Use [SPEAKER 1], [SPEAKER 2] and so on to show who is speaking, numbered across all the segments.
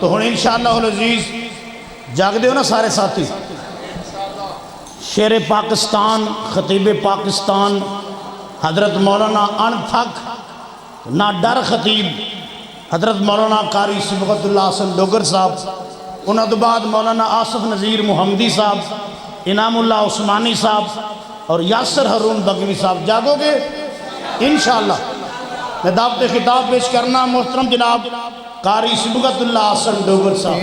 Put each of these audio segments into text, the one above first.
[SPEAKER 1] तो हुण इंशाअल्लाह अज़ीज़ जागदे हो ना सारे साथी। शेर पाकिस्तान खतीब पाकिस्तान हज़रत मौलाना अनथक ना डर खतीब हज़रत मौलाना कारी सिबगतुल्लाह हसन डोगर साहब, उन्होंने तो बाद मौलाना आसफ नज़ीर मुहम्मदी साहब, इनामुल्लाह उस्मानी साहब और यासर हारून बगवी साहब। जागोगे इंशाअल्लाह। मैं दावत खिताब पेश करना मोहतरम जनाब कारी सिबगतुल्लाह हसन डोगर साहब।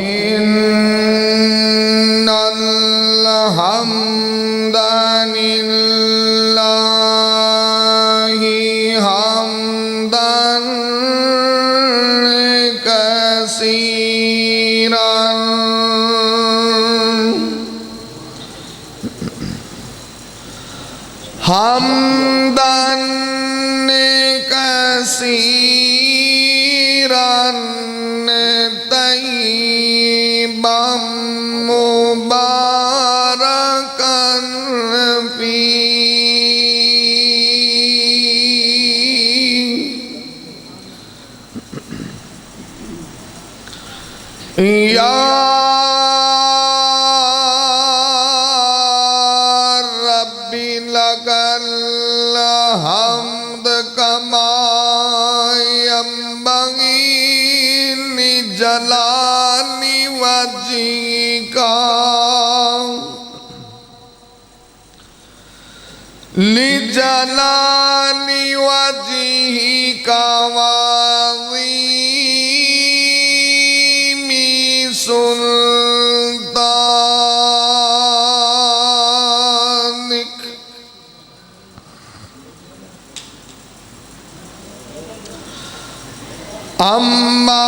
[SPEAKER 2] हमदन कसीरन तय्यिबम मुबारकन फी या हमद कमा यंबगी जलाली वजीका लिजलाली वजीका वाज़ीमी सुल्तानिक। अम्मा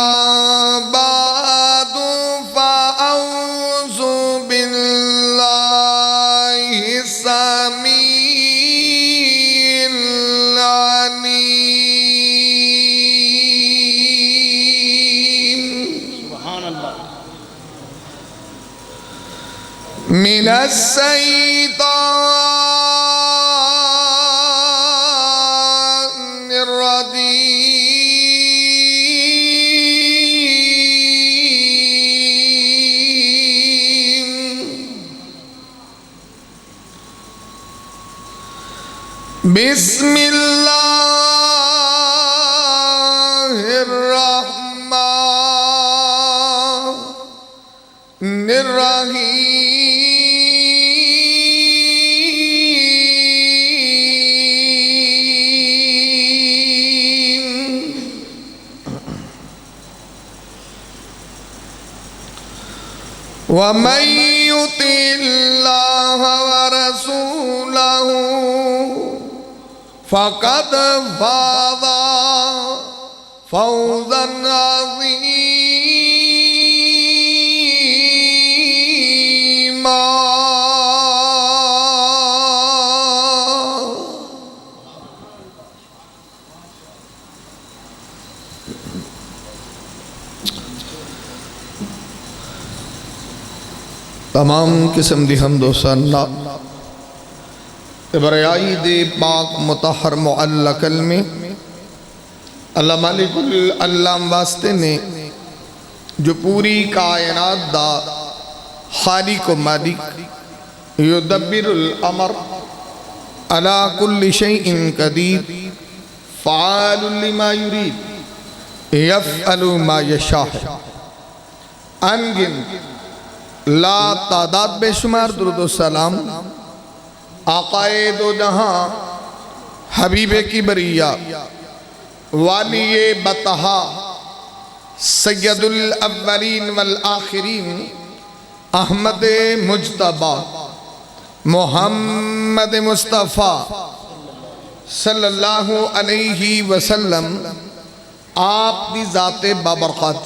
[SPEAKER 2] बादु फ़अऊज़ु बिल्लाहि समीइल अलीम।
[SPEAKER 1] सुभान अल्लाह।
[SPEAKER 2] मिनश शैतानिर रजीम। बिस्मिल्लाहिर्रहमानिर्रहीम। वमन युतिल्लाह व रसूलहू फ़क़द फ़ाज़ा फ़ौज़न अज़ीमा। तमाम किस्म दी हमद व सना बरआई दे पाक मुतहर मुअल्ला कलमे अल्लाह मालिकुल अल्लाम वास्ते ने जो पूरी कायनात दा खालिक व मालिक युदब्बिरुल अमर अला कुल्लि शैइन कदीर फ़आलुल लिमा युरीद यफ़अलु मा यशा। अनगिन ला तादाद बेशुमार दुरूद व सलाम आक़ाए दो जहां हबीबे की बरिया वालिये बतहा सैयदुल अव्वलीन वल आखिरीन अहमद मुज्तबा मोहम्मद मुस्तफ़ा सल्लल्लाहु अलैहि वसल्लम आप दी ज़ाते बाबरकत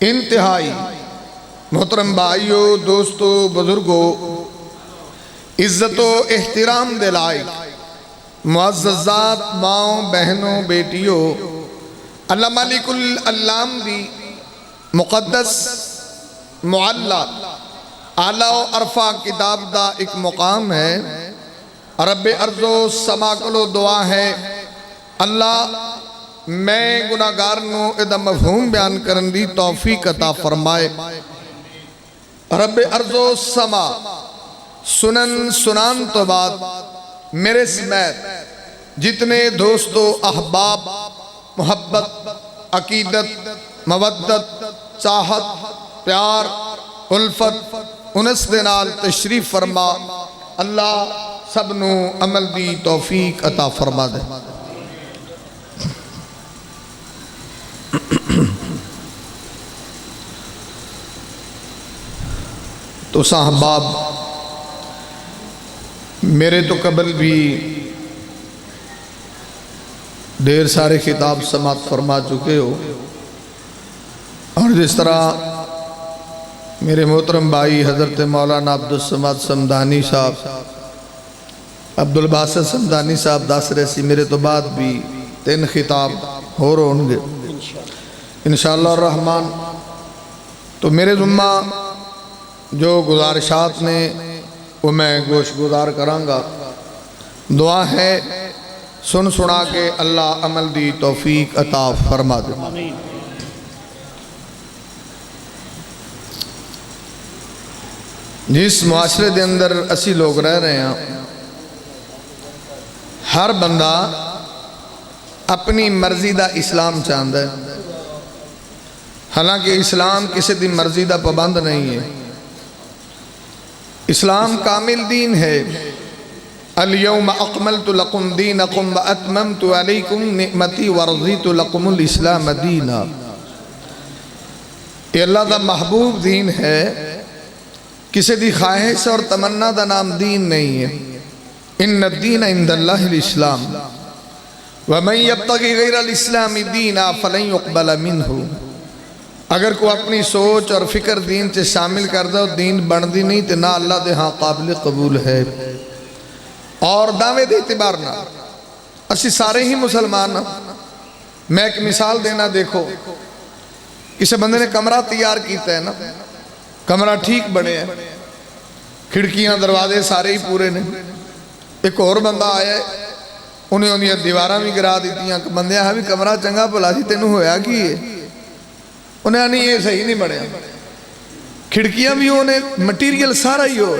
[SPEAKER 2] इंतहाई मोहतरम भाइयों दोस्तों बुजुर्गों इज्जतो एहतराम दे लायक मुअज़्ज़ज़ात माओ बहनों बेटियों अल्लाह मालिकुल अल्लाम दी मुक़द्दस मुअल्ला आला व अरफा किताब दा एक मुकाम है। रब्बे अर्ज़ो समा को दुआ है अल्लाह मैं गुनाहगार नूं इहदा मफहूम बयान करन दी तौफीक अता फरमाए। रब अर्ज़ो समा सुनन सुनान तो बाद मेरे समेत जितने दोस्तों अहबाब मोहब्बत अकीदत मवद्दत चाहत प्यार उल्फत उनस दे नाल तशरीफ फरमा, अल्लाह सबनू अमल दी तौफीक अता फरमा दे। तो साहबाब, मेरे तो कबल भी ढेर सारे खिताब समात फरमा चुके हो, और जिस तरह मेरे मोहतरम भाई हज़रत मौलाना अब्दुल समाद समदानी साहब, अब्दुल बासित समदानी साहब दस रहे सी, मेरे तो बाद भी 3 खिताब होर होंगे इंशाअल्लाह रहमान। तो मेरे जुम्मा जो गुजारिशात ने वो मैं गोश गुजार करांगा। दुआ है सुन सुना के अल्लाह अमल दी तौफीक अता फरमा दे। जिस मुआशरे के अंदर असी लोग रह रहे हैं, हर बंदा अपनी मर्जी का इस्लाम चाहता है, हालांकि इस्लाम किसी की मर्जी का पाबंद नहीं है। इस्लाम कामिल दीन है। अल-यौम अकमलतु लकुम दीनकुम व अतममतु अलैकुम निअमती व रज़ीतु लकुमुल इस्लाम दीना। ये अल्लाह का महबूब दीन है, किसी की ख्वाहिश और तमन्ना का नाम दीन नहीं है। इन्न दीन इंदल्लाहिल इस्लाम व मन यब्तगी गैरल इस्लामी दीना फलन युक़बल मिन्हु। अगर कोई अपनी सोच और फिक्र दीन से शामिल कर दो, दीन बनती नहीं तो ना अल्लाह के हाँ काबिल कबूल है। और दावे के एतबार ना असी सारे ही मुसलमान हाँ। मैं एक मिसाल देना, देखो किसी बंदे ने कमरा तैयार किया है ना, कमरा ठीक बने है, खिड़कियां दरवाजे सारे ही पूरे ने। एक और बंदा आया, उन्हें उन्हें दीवारा भी गिरा दित्तियां। बंदे है भी कमरा चंगा भला सी, तेनू होया की है? उन्हें नहीं, ये सही नहीं बनया। खिड़कियां भी उन्हें मटीरियल सारा ही हो,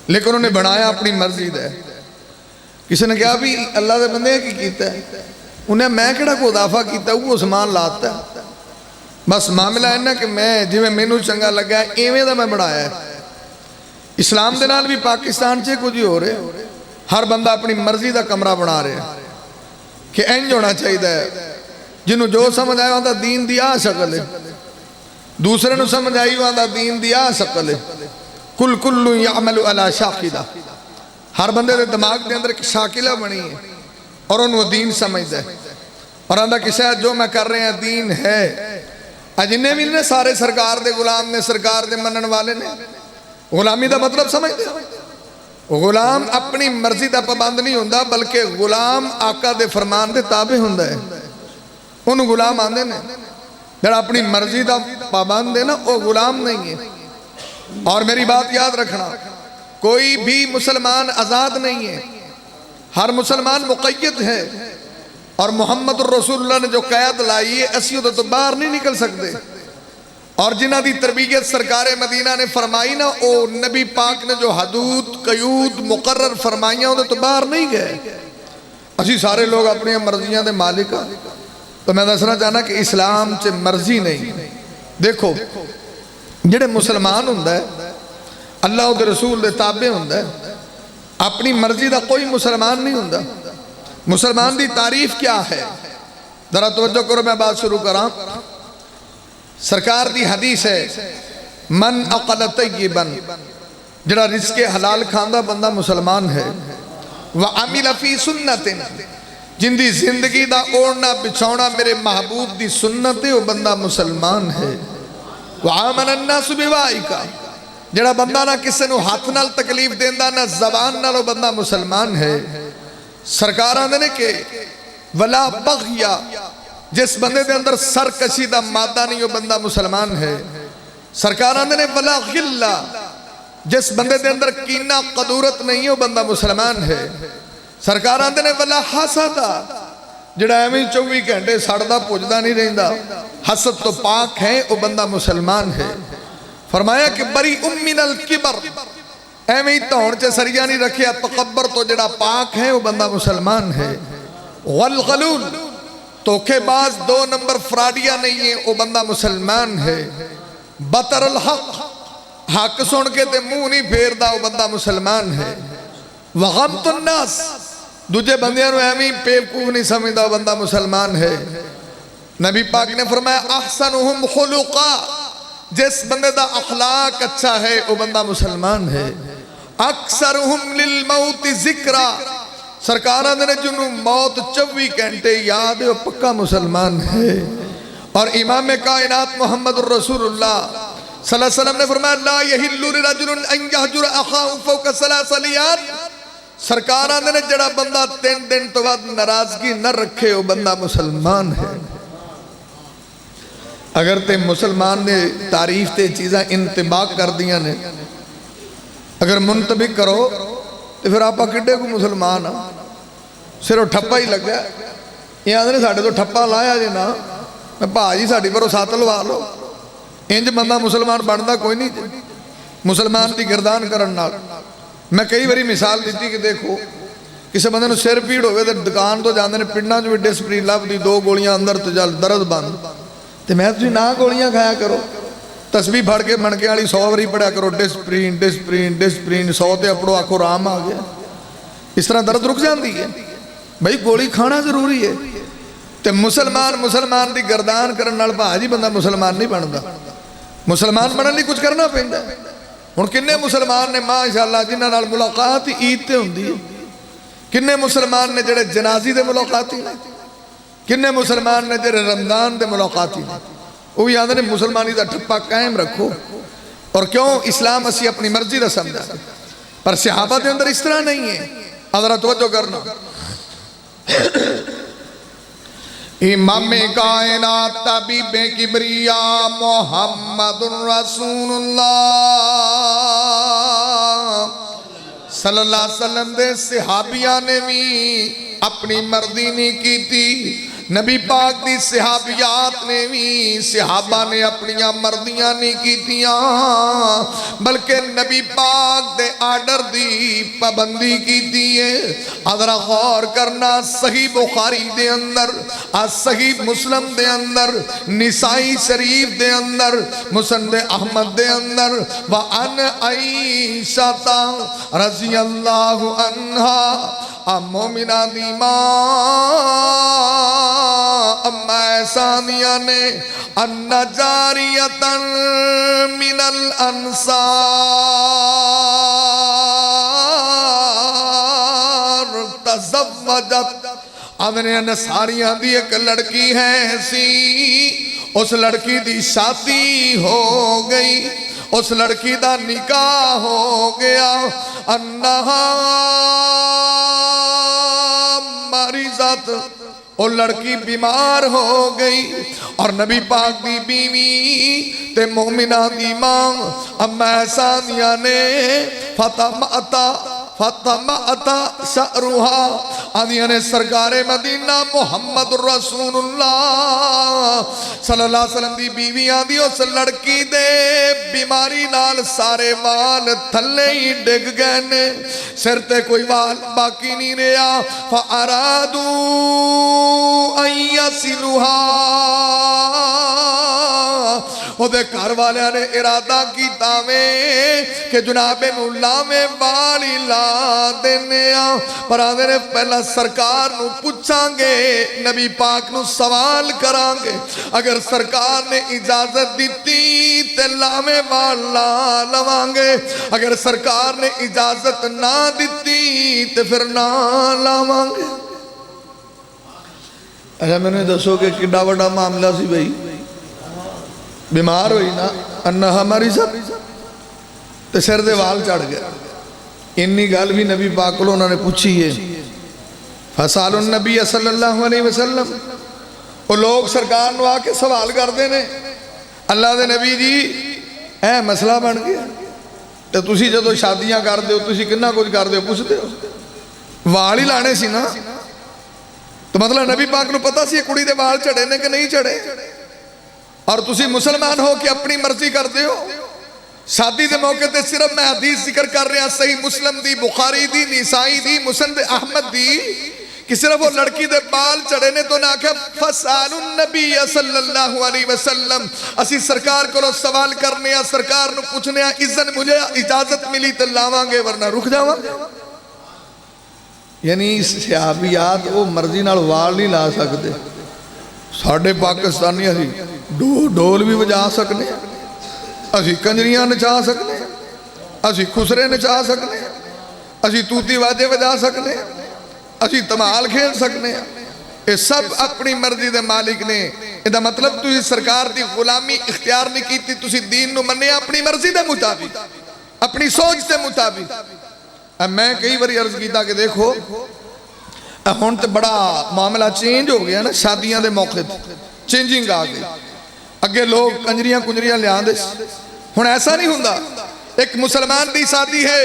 [SPEAKER 2] लेकिन उन्हें बनाया अपनी मर्जी का। किसी ने कहा भी अल्लाह के बंदे की कीता है? उन्हें मैं किहड़ा कोई इदाफा किया, वो समान लाता। बस मामला है ना कि मैं जिवें मैनू चंगा लगा इवें दा मैं बनाया है। इस्लाम दे नाल भी पाकिस्तान च कुछ ही हो रहा। हर बंदा अपनी मर्जी का कमरा बना रहा कि इंज होना चाहिए। जिन्हों जो समझ आया वह दीन दी आ शकल है, दूसरे को समझ आई वह दीन दी आ शकल है। कुल कुल्लु यामलु अला शाकिला। हर बंदे के दिमाग के अंदर एक शाकिला बनी है और उन्होंने दीन समझता है और आंदा कि शायद जो मैं कर रहे हैं दीन है। जिन्हें भी ने सारे सरकार के गुलाम ने, सरकार के मनन वाले ने। गुलामी का मतलब समझते? गुलाम अपनी मर्जी का पाबंद नहीं होता, बल्कि गुलाम आका दे फरमान के ताबे होंदा है। उन गुलाम आंदे ने। जरा अपनी मर्जी का पाबंद है ना, वो गुलाम नहीं है। और मेरी बात याद रखना, कोई भी मुसलमान आज़ाद नहीं है, हर मुसलमान मुक़य्यद है। और मोहम्मद रसूलुल्लाह ने जो कैद लाई है, असी तो बाहर नहीं निकल सकते। और जिन्हों की तरबियत सरकार मदीना ने फरमाई ना, वो नबी पाक ने जो हदूद कयूद मुकर्रर फरमाइया, तो बाहर नहीं गए। असी सारे लोग अपनी मर्जियां के मालिक। तो मैं दसना चाहना कि इस्लाम च मर्जी नहीं। देखो जेड़े मुसलमान होंदा है अल्लाह के रसूल के ताबे होंदा है, अपनी मर्जी का कोई मुसलमान नहीं होंदा। मुसलमान की तारीफ क्या है? जरा तवज्जो करो, मैं बात शुरू करा। सरकार की हदीस है, मन अकल तय्यबन, जरा रिज़्क़े हलाल खांदा बंदा मुसलमान है। व अमिल फी सुन्नतिन, जिंदी जिंदगी का ओढ़ना बिछाउना मेरे महबूब की सुन्नत है, वो बंदा मुसलमान है। व आमन अन्नास बिवाइका, जरा बंदा ना किसी को हाथ नाल तकलीफ देंदा ना जबान नाल, वो बंदा मुसलमान है। सरकार आंदे ने कि वला बग़या, जिस बंदे के अंदर सरकशी का मादा नहीं, वो बंदा मुसलमान है। सरकार आंदे ने वला गिल्ला, जिस बंदे के अंदर कीना कदूरत नहीं है, वो बंदा मुसलमान है। सरकार आंदे ने वला हसदा, ਜਿਹੜਾ ਐਵੇਂ 24 ਘੰਟੇ ਸੜਦਾ ਪੁੱਜਦਾ ਨਹੀਂ ਰਹਿੰਦਾ, ਹਸਦ ਤੋਂ ਪਾਕ ਹੈ, ਉਹ ਬੰਦਾ ਮੁਸਲਮਾਨ ਹੈ। फरमाया कि बरी उम्मिनल किबर, एवं ही धौण च सरिया नहीं रखिया, तकबर तो जड़ा पाक है वो बंदा मुसलमान है। वल गलूल, धोखेबाज 2 नंबर फ्राडिया नहीं है, वो बंदा मुसलमान है। बतरल हक, हक सुन के ते मुंह नहीं फेरदा, वो बंदा मुसलमान है। वगमतुन नास, दूजे बंदियां नूं एवं ही बेवकूफ नहीं समझदा, वो बंदा मुसलमान है। नबी पाक ने फरमाया अहसनुहुम खुलुका, जिस बंदे दा अखलाक अच्छा है वो बंदा मुसलमान है। अक्सरुहुम लिल मौत जिक्रा, सरकार ने जिन्हों मौत 24 घंटे याद है वो पक्का मुसलमान है। और इमाम कायनात मोहम्मद रसूलुल्लाह सल्लल्लाहु अलैहि वसल्लम ने फरमाया ला यहिल्लु लिरजुलिन अन यहजुर अखाहु फौका सलासलियात, सरकार ने जड़ा बंदा 3 दिन तो बाद नाराजगी न रखे वो बंदा मुसलमान है। अगर ते मुसलमान ने तारीफ ते चीज़ा इंतबाक कर दिया ने, अगर मुंतबिक करो तो फिर आप किड्डे को मुसलमान आ, सिर्फ ठप्पा ही लगा। ये आदमी साढ़े तो ठप्पा लाया जे ना, मैं भाजी साड़ी पर सत्त लवा लो, इंज बंदा मुसलमान बनता कोई नहीं। मुसलमान की गिरदान करन नाल मैं कई बारी मिसाल दी कि देखो किसी बंदे सिर पीड़ हो तो दुकान तो जाते हैं, पिंडा भी डिस्प्रीन लभदी, 2 गोलियां अंदर तो जल दर्द बंद, तो मैं तुम ना गोलियां खाया करो, तस्बीह फड़ के मणके वाली 100 बारी पढ़िया करो, डिस्प्रीन डिस्प्रीन डिस्प्रीन 100 ते अपड़ो आखो आराम आ गया। इस तरह दर्द रुक जाती है। भाई गोली खाना जरूरी है। तो मुसलमान मुसलमान की गर्दान करने नाल भाजी बंदा मुसलमान नहीं बनता। मुसलमान बनने लिए कुछ करना पैंदा। हुण किन्ने मुसलमान ने माशाअल्लाह जिन्हां नाल मुलाकात ही ईद ते हुंदी है, किन्ने मुसलमान ने जिहड़े जनाजी दे मुलाकाती ने, किन्ने मुसलमान ने जेरे रमजान दे मुलाकाती ने। वो भी आंदे ने मुसलमानी का ठप्पा कायम रखो। और क्यों इस्लाम असी अपनी मर्जी का समझा, पर सहाबा के अंदर इस तरह नहीं है। अदरा तवज्जो करना, इमामे कायनात तबीबे किबरिया मोहम्मदुर रसूलुल्लाह सल्लल्लाहु अलैहि वसल्लम दे सहाबिया ने भी अपनी मर्जी नहीं की थी। नबी पाक दी सहाबियात ने भी सहाबा ने अपनिया मर्दियां नहीं कीतियां, बल्कि नबी पाक दे आर्डर दी पाबंदी कीती है। अदरा गौर करना, सही बुखारी दे अंदर, सही मुस्लिम दे अंदर, निसाई शरीफ दे अंदर, मुसनद अहमद दे अंदर, व अन आयशा रज़ियल्लाहु अन्हा मोमिना दी अम्मा सानिया ने अन्ना जारियतन मिनल अंसार तज़व्वजत, आदने अंसारियां दी एक लड़की है सी, उस लड़की दी शादी हो गई, उस लड़की दा निकाह हो गया। अन्नहा मरीज़त, वो लड़की बीमार हो गई। और नबी पाक की बीवी ते मोमिना दी मां अम्मा सानिया ने फतमअता शअरुहा, आदिया ने सरकारे मदीना मोहम्मद रसूलुल्लाह सल्लल्लाहु अलैहि वसल्लम दी बीवी आदि उस लड़की दे बीमारी नाल सारे वाल थले ही डिग गए ने, सिर ते कोई वाल बाकी नहीं रहा। फअरादू अयसिलुहा, ओदे घर वालियां ने इरादा कीता वे कि जनाबे नूं लावे वाल ही ला देने आ, पर आंदे ने पहला सरकार नूं पुछांगे, नबी पाक नूं सवाल करांगे। अगर सरकार ने इजाजत दी ते लावे वाल ला लवांगे, अगर सरकार ने इजाजत ना दी ते फिर ना लावांगे। अच्छा मैंने दसो कि किड्डा बड़ा मामला सी भाई, बीमार हुई ना अन्ना हमारी सब तो सिर दे वाल चढ़ गया। इन्नी गल भी नबी पाक को उन्होंने पूछी है। फसालुन नबी सल्लल्लाहु अलैहि वसल्लम, वो लोग सरकार को आके सवाल करते हैं, अल्लाह दे नबी जी ऐ मसला बन गया, तो तुसी जदों शादियां करते हो तुसी कितना कुछ करते हो, पुछते हो वाल ही लाने सी ना, तो मतलब नबी पाक नूं पता सी कुड़ी दे वाल झड़े ने कि नहीं झड़े, और तुसी मुसलमान हो कि अपनी मर्जी करते हो। शादी के मौके ते सिर्फ मैं हदीस जिक्र कर रहा, सही मुस्लिम दी, बुखारी दी, निसाई दी, मुसनद अहमद दी, कि सिर्फ वो लड़की दे बाल चढ़े ने तो ना आख्या फसालुन नबी सल्लल्लाहु अलैहि वसल्लम, असी सरकार को सवाल करने आ, सरकार नूं पूछने आ, इज़्ज़त मुझे इजाजत मिली तो लावांगे वरना रुक जावांगे। यानी सहाबियात वो मर्जी नाल वाल नहीं ला सकते। साडे पाकिस्तानी असी ढोल भी वजा सकने, असी कंजरियां नचा सकने, असी खुसरे नचा सकने, असी तूती वाजे वजा सकने, असी धमाल खेल सकने। ये सब अपनी मर्जी के मालिक ने। इसका मतलब तुसी सरकार की गुलामी इख्तियार नहीं की, तुसी दीन नूं मन्निया अपनी मर्जी के मुताबिक, अपनी सोच के मुताबिक। अब मैं कई बार अर्ज किया कि देखो हुण तो बड़ा मामला चेंज हो गया ना, शादियों के मौके चेंजिंग आ गई। अगे लोग कंजरियां कुंजरियां लियाते, हुण ऐसा नहीं हुंदा। एक मुसलमान की शादी है,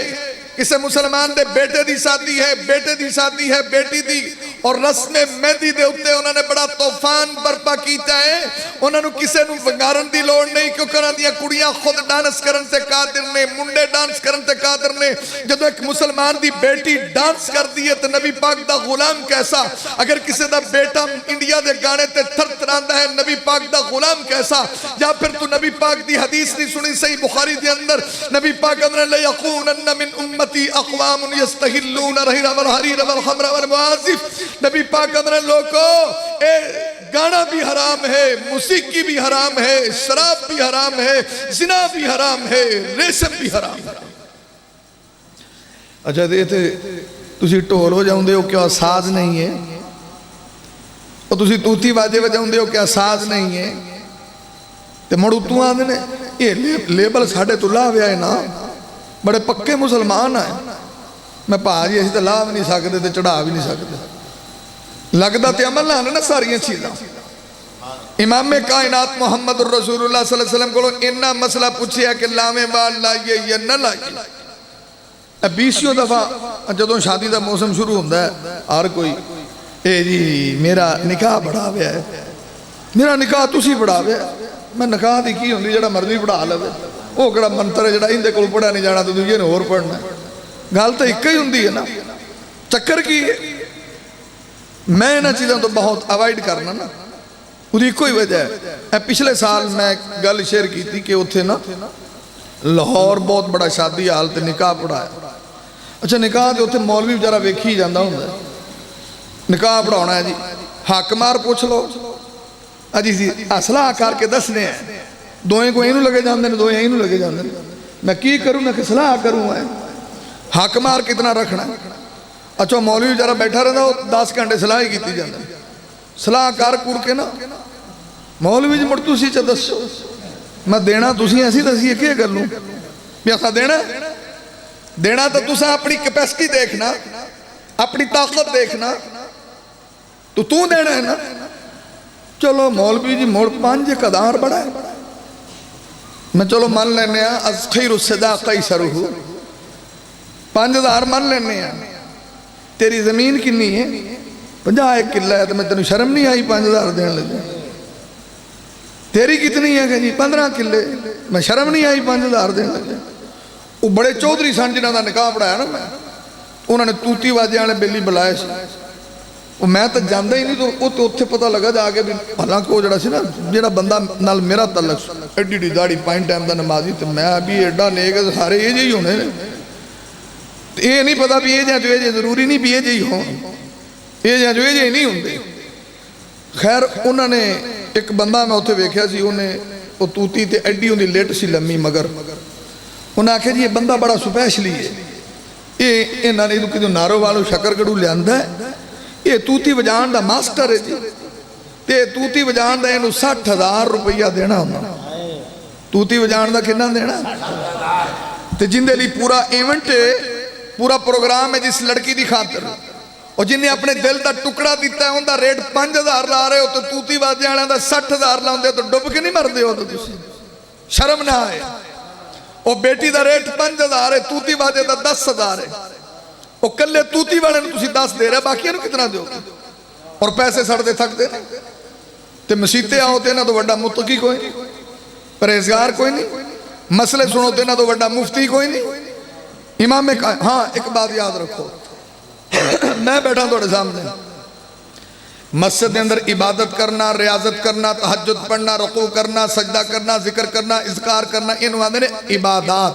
[SPEAKER 2] किसी मुसलमान के बेटे की शादी है, बेटे की शादी है बेटी की, और रस्म मेहंदी के उत्ते उन्होंने बड़ा तूफान बर्पा किया है। उन्होंने किसी को वंगारन की लोड़ नहीं, क्योंकि उन्होंने कुड़ियां खुद डांस करने से कादिर ने, मुंडे डांस करने से कादिर ने। जो एक मुसलमान की बेटी डांस करती है तो नबी पाक का गुलाम कैसा, अगर किसी का बेटा इंडिया के गाने ते थरथरांदा है, नबी पाक का गुलाम कैसा। या फिर तू नबी पाक की हदीस नहीं सुनी, सही बुखारी के अंदर नबी पाक अंदर लयकूनन्न मिन उम्मती अक़वामुन यस्तहिल्लून रहीरा वल हरीरा वल खमरा वल मुआज़िफ। नबी पाक अंदर लोगों ए गाना भी हराम है, मौसीकी भी हराम है, शराब भी हराम है, जिना भी हराम है, रेशम भी हराम है। अच्छा ये तुसी ढोल वजाउंदे हो क्या साज नहीं है, और तुसी तूती बाजे वजाउंदे हो क्या साज नहीं है। ते मुड़ उतों आंदे ने ये लेबल साडे तो ला व्या है ना, बड़े पक्के मुसलमान है। मैं भाजी असीं तो ला भी नहीं सकते ते चढ़ा भी नहीं सकते। लगता तो अमल ना ना सारिया चीज़ां। इमाम कायनात मुहम्मद रसूलुल्लाह सल्लल्लाहु अलैहि वसल्लम को इन्ना मसला पूछया कि लावें वाल लाइए या न लाइए। 20 दफा जो शादी का मौसम शुरू होता है, हर कोई ए जी मेरा निकाह बढ़ा हुआ है, मेरा निकाह तुसी बढ़ा हुआ है। मैं निकाह की की होंगी जो मर्जी बढ़ा लवे, वो किहड़ा मंत्र है जो इहदे कोल पढ़िया नहीं जाना तो दूजे ने होर पढ़ना। गल तो एक ही होंगी है ना, चक्कर की है। मैं इन्हां चीज़ों तो बहुत अवॉइड करना ना, उसकी एक ही वजह है। पिछले साल मैं गल शेयर की थी कि उत्थे ना लाहौर बहुत बड़ा शादी हाल ते निकाह पढ़ाया। अच्छा निकाह तो उत्थे मौलवी बेचारा वेखी ही जाता होंदा, निकाह पढ़ाउणा है जी, हक मार पुछ लो अजी जी असला करके दसने हैं, दोएं को इनू लगे जाते हैं, दोएं इनू लगे जाते हैं। मैं की करूँ, मैं कि सलाह करूँ, हक मार कितना रखना। अच्छा मौलवी बेचारा बैठा रहता, वो 10 घंटे सलाह ही की जाती, सलाह कर कुर के ना मौलवी जी मुड़ तुसी च दसो, मैं देना तुसी ऐसी दसीए क्या कर लूँ भी असा देना। देना तो तुसा अपनी कैपेसिटी देखना, अपनी ताकत देखना, तो तू देना है ना। चलो मौलवी जी मुड़ 5 कदार बड़ा है, मैं चलो मान लेने खैरु सदाक़ा सरूहु 5000 मान लेने। तेरी जमीन किन्नी है, 50 किला है, तो मैं तेन शर्म नहीं आई 5000 देने लगे। तेरी कितनी है कि जी 15 किले, मैं शर्म नहीं आई 5000 देने लगे। वो बड़े चौधरी सन जिन्हों का निकाह पढ़ाया ना मैं, उन्होंने तूती बाजे वाले बेली बुलाए, वो मैं तो जाता ही नहीं। तो वो तो उत्थे पता लगा जाके भी हालांकि वो जरा ना जो बंदा नाल मेरा तलक एडी एडी दाड़ी 5 टाइम का नमाजी, तो मैं भी एडा नेक सारे ये जी होने ने। ये नहीं पता भी ये जो ये जरूरी नहीं भी ये जी हो, ये जो ये नहीं होंगे। खैर उन्होंने एक बंदा मैं उत्थे वेख्या सी, उन्हें वो तूती ते एडी उन्दी लिट सी लम्मी, मगर उन्हें आख्या जी ये बंदा बड़ा स्पैशली है, ये इन्होंने कितों नारो वालों शकरगढ़ू लिया है, ये तूती बजाण का मास्टर है जी, ते तूती बजाण का इनू 60,000 रुपया देना होंदा। तूती बजाण का कितना देना, ते जिंदे लिए पूरा इवेंट है, पूरा प्रोग्राम है जिस लड़की की खातर, और जिन्हें अपने दिल का टुकड़ा दिता है उनका रेट 5000 ला रहे हो, तो तूती बाजे वाले का 60,000 लाते तो डुब के नहीं मरते हो, तो तुसी शर्म ना आए। और बेटी का रेट 5000 है, तूती बाजे का 10,000 है। वो कल्ले तूती वाले तुसी 10 दे रहे, बाकी कितना दोगे। और पैसे सड़ते थकते हैं। तो मसीते आओ तो इन्हों तो वड्डा मुत्तकी कोई नहीं, परहेजगार कोई नहीं, मसले सुनो तो इन्हों तो वड्डा मुफ्ती कोई नहीं। इमाम हाँ एक बात याद रखो, मैं बैठा थोड़े सामने, मस्जिद के अंदर इबादत करना, रियाजत करना, तहज्जुद पढ़ना, रुकू करना, सजदा करना, जिक्र करना, इज़कार करना, इन आंदे ने इबादत।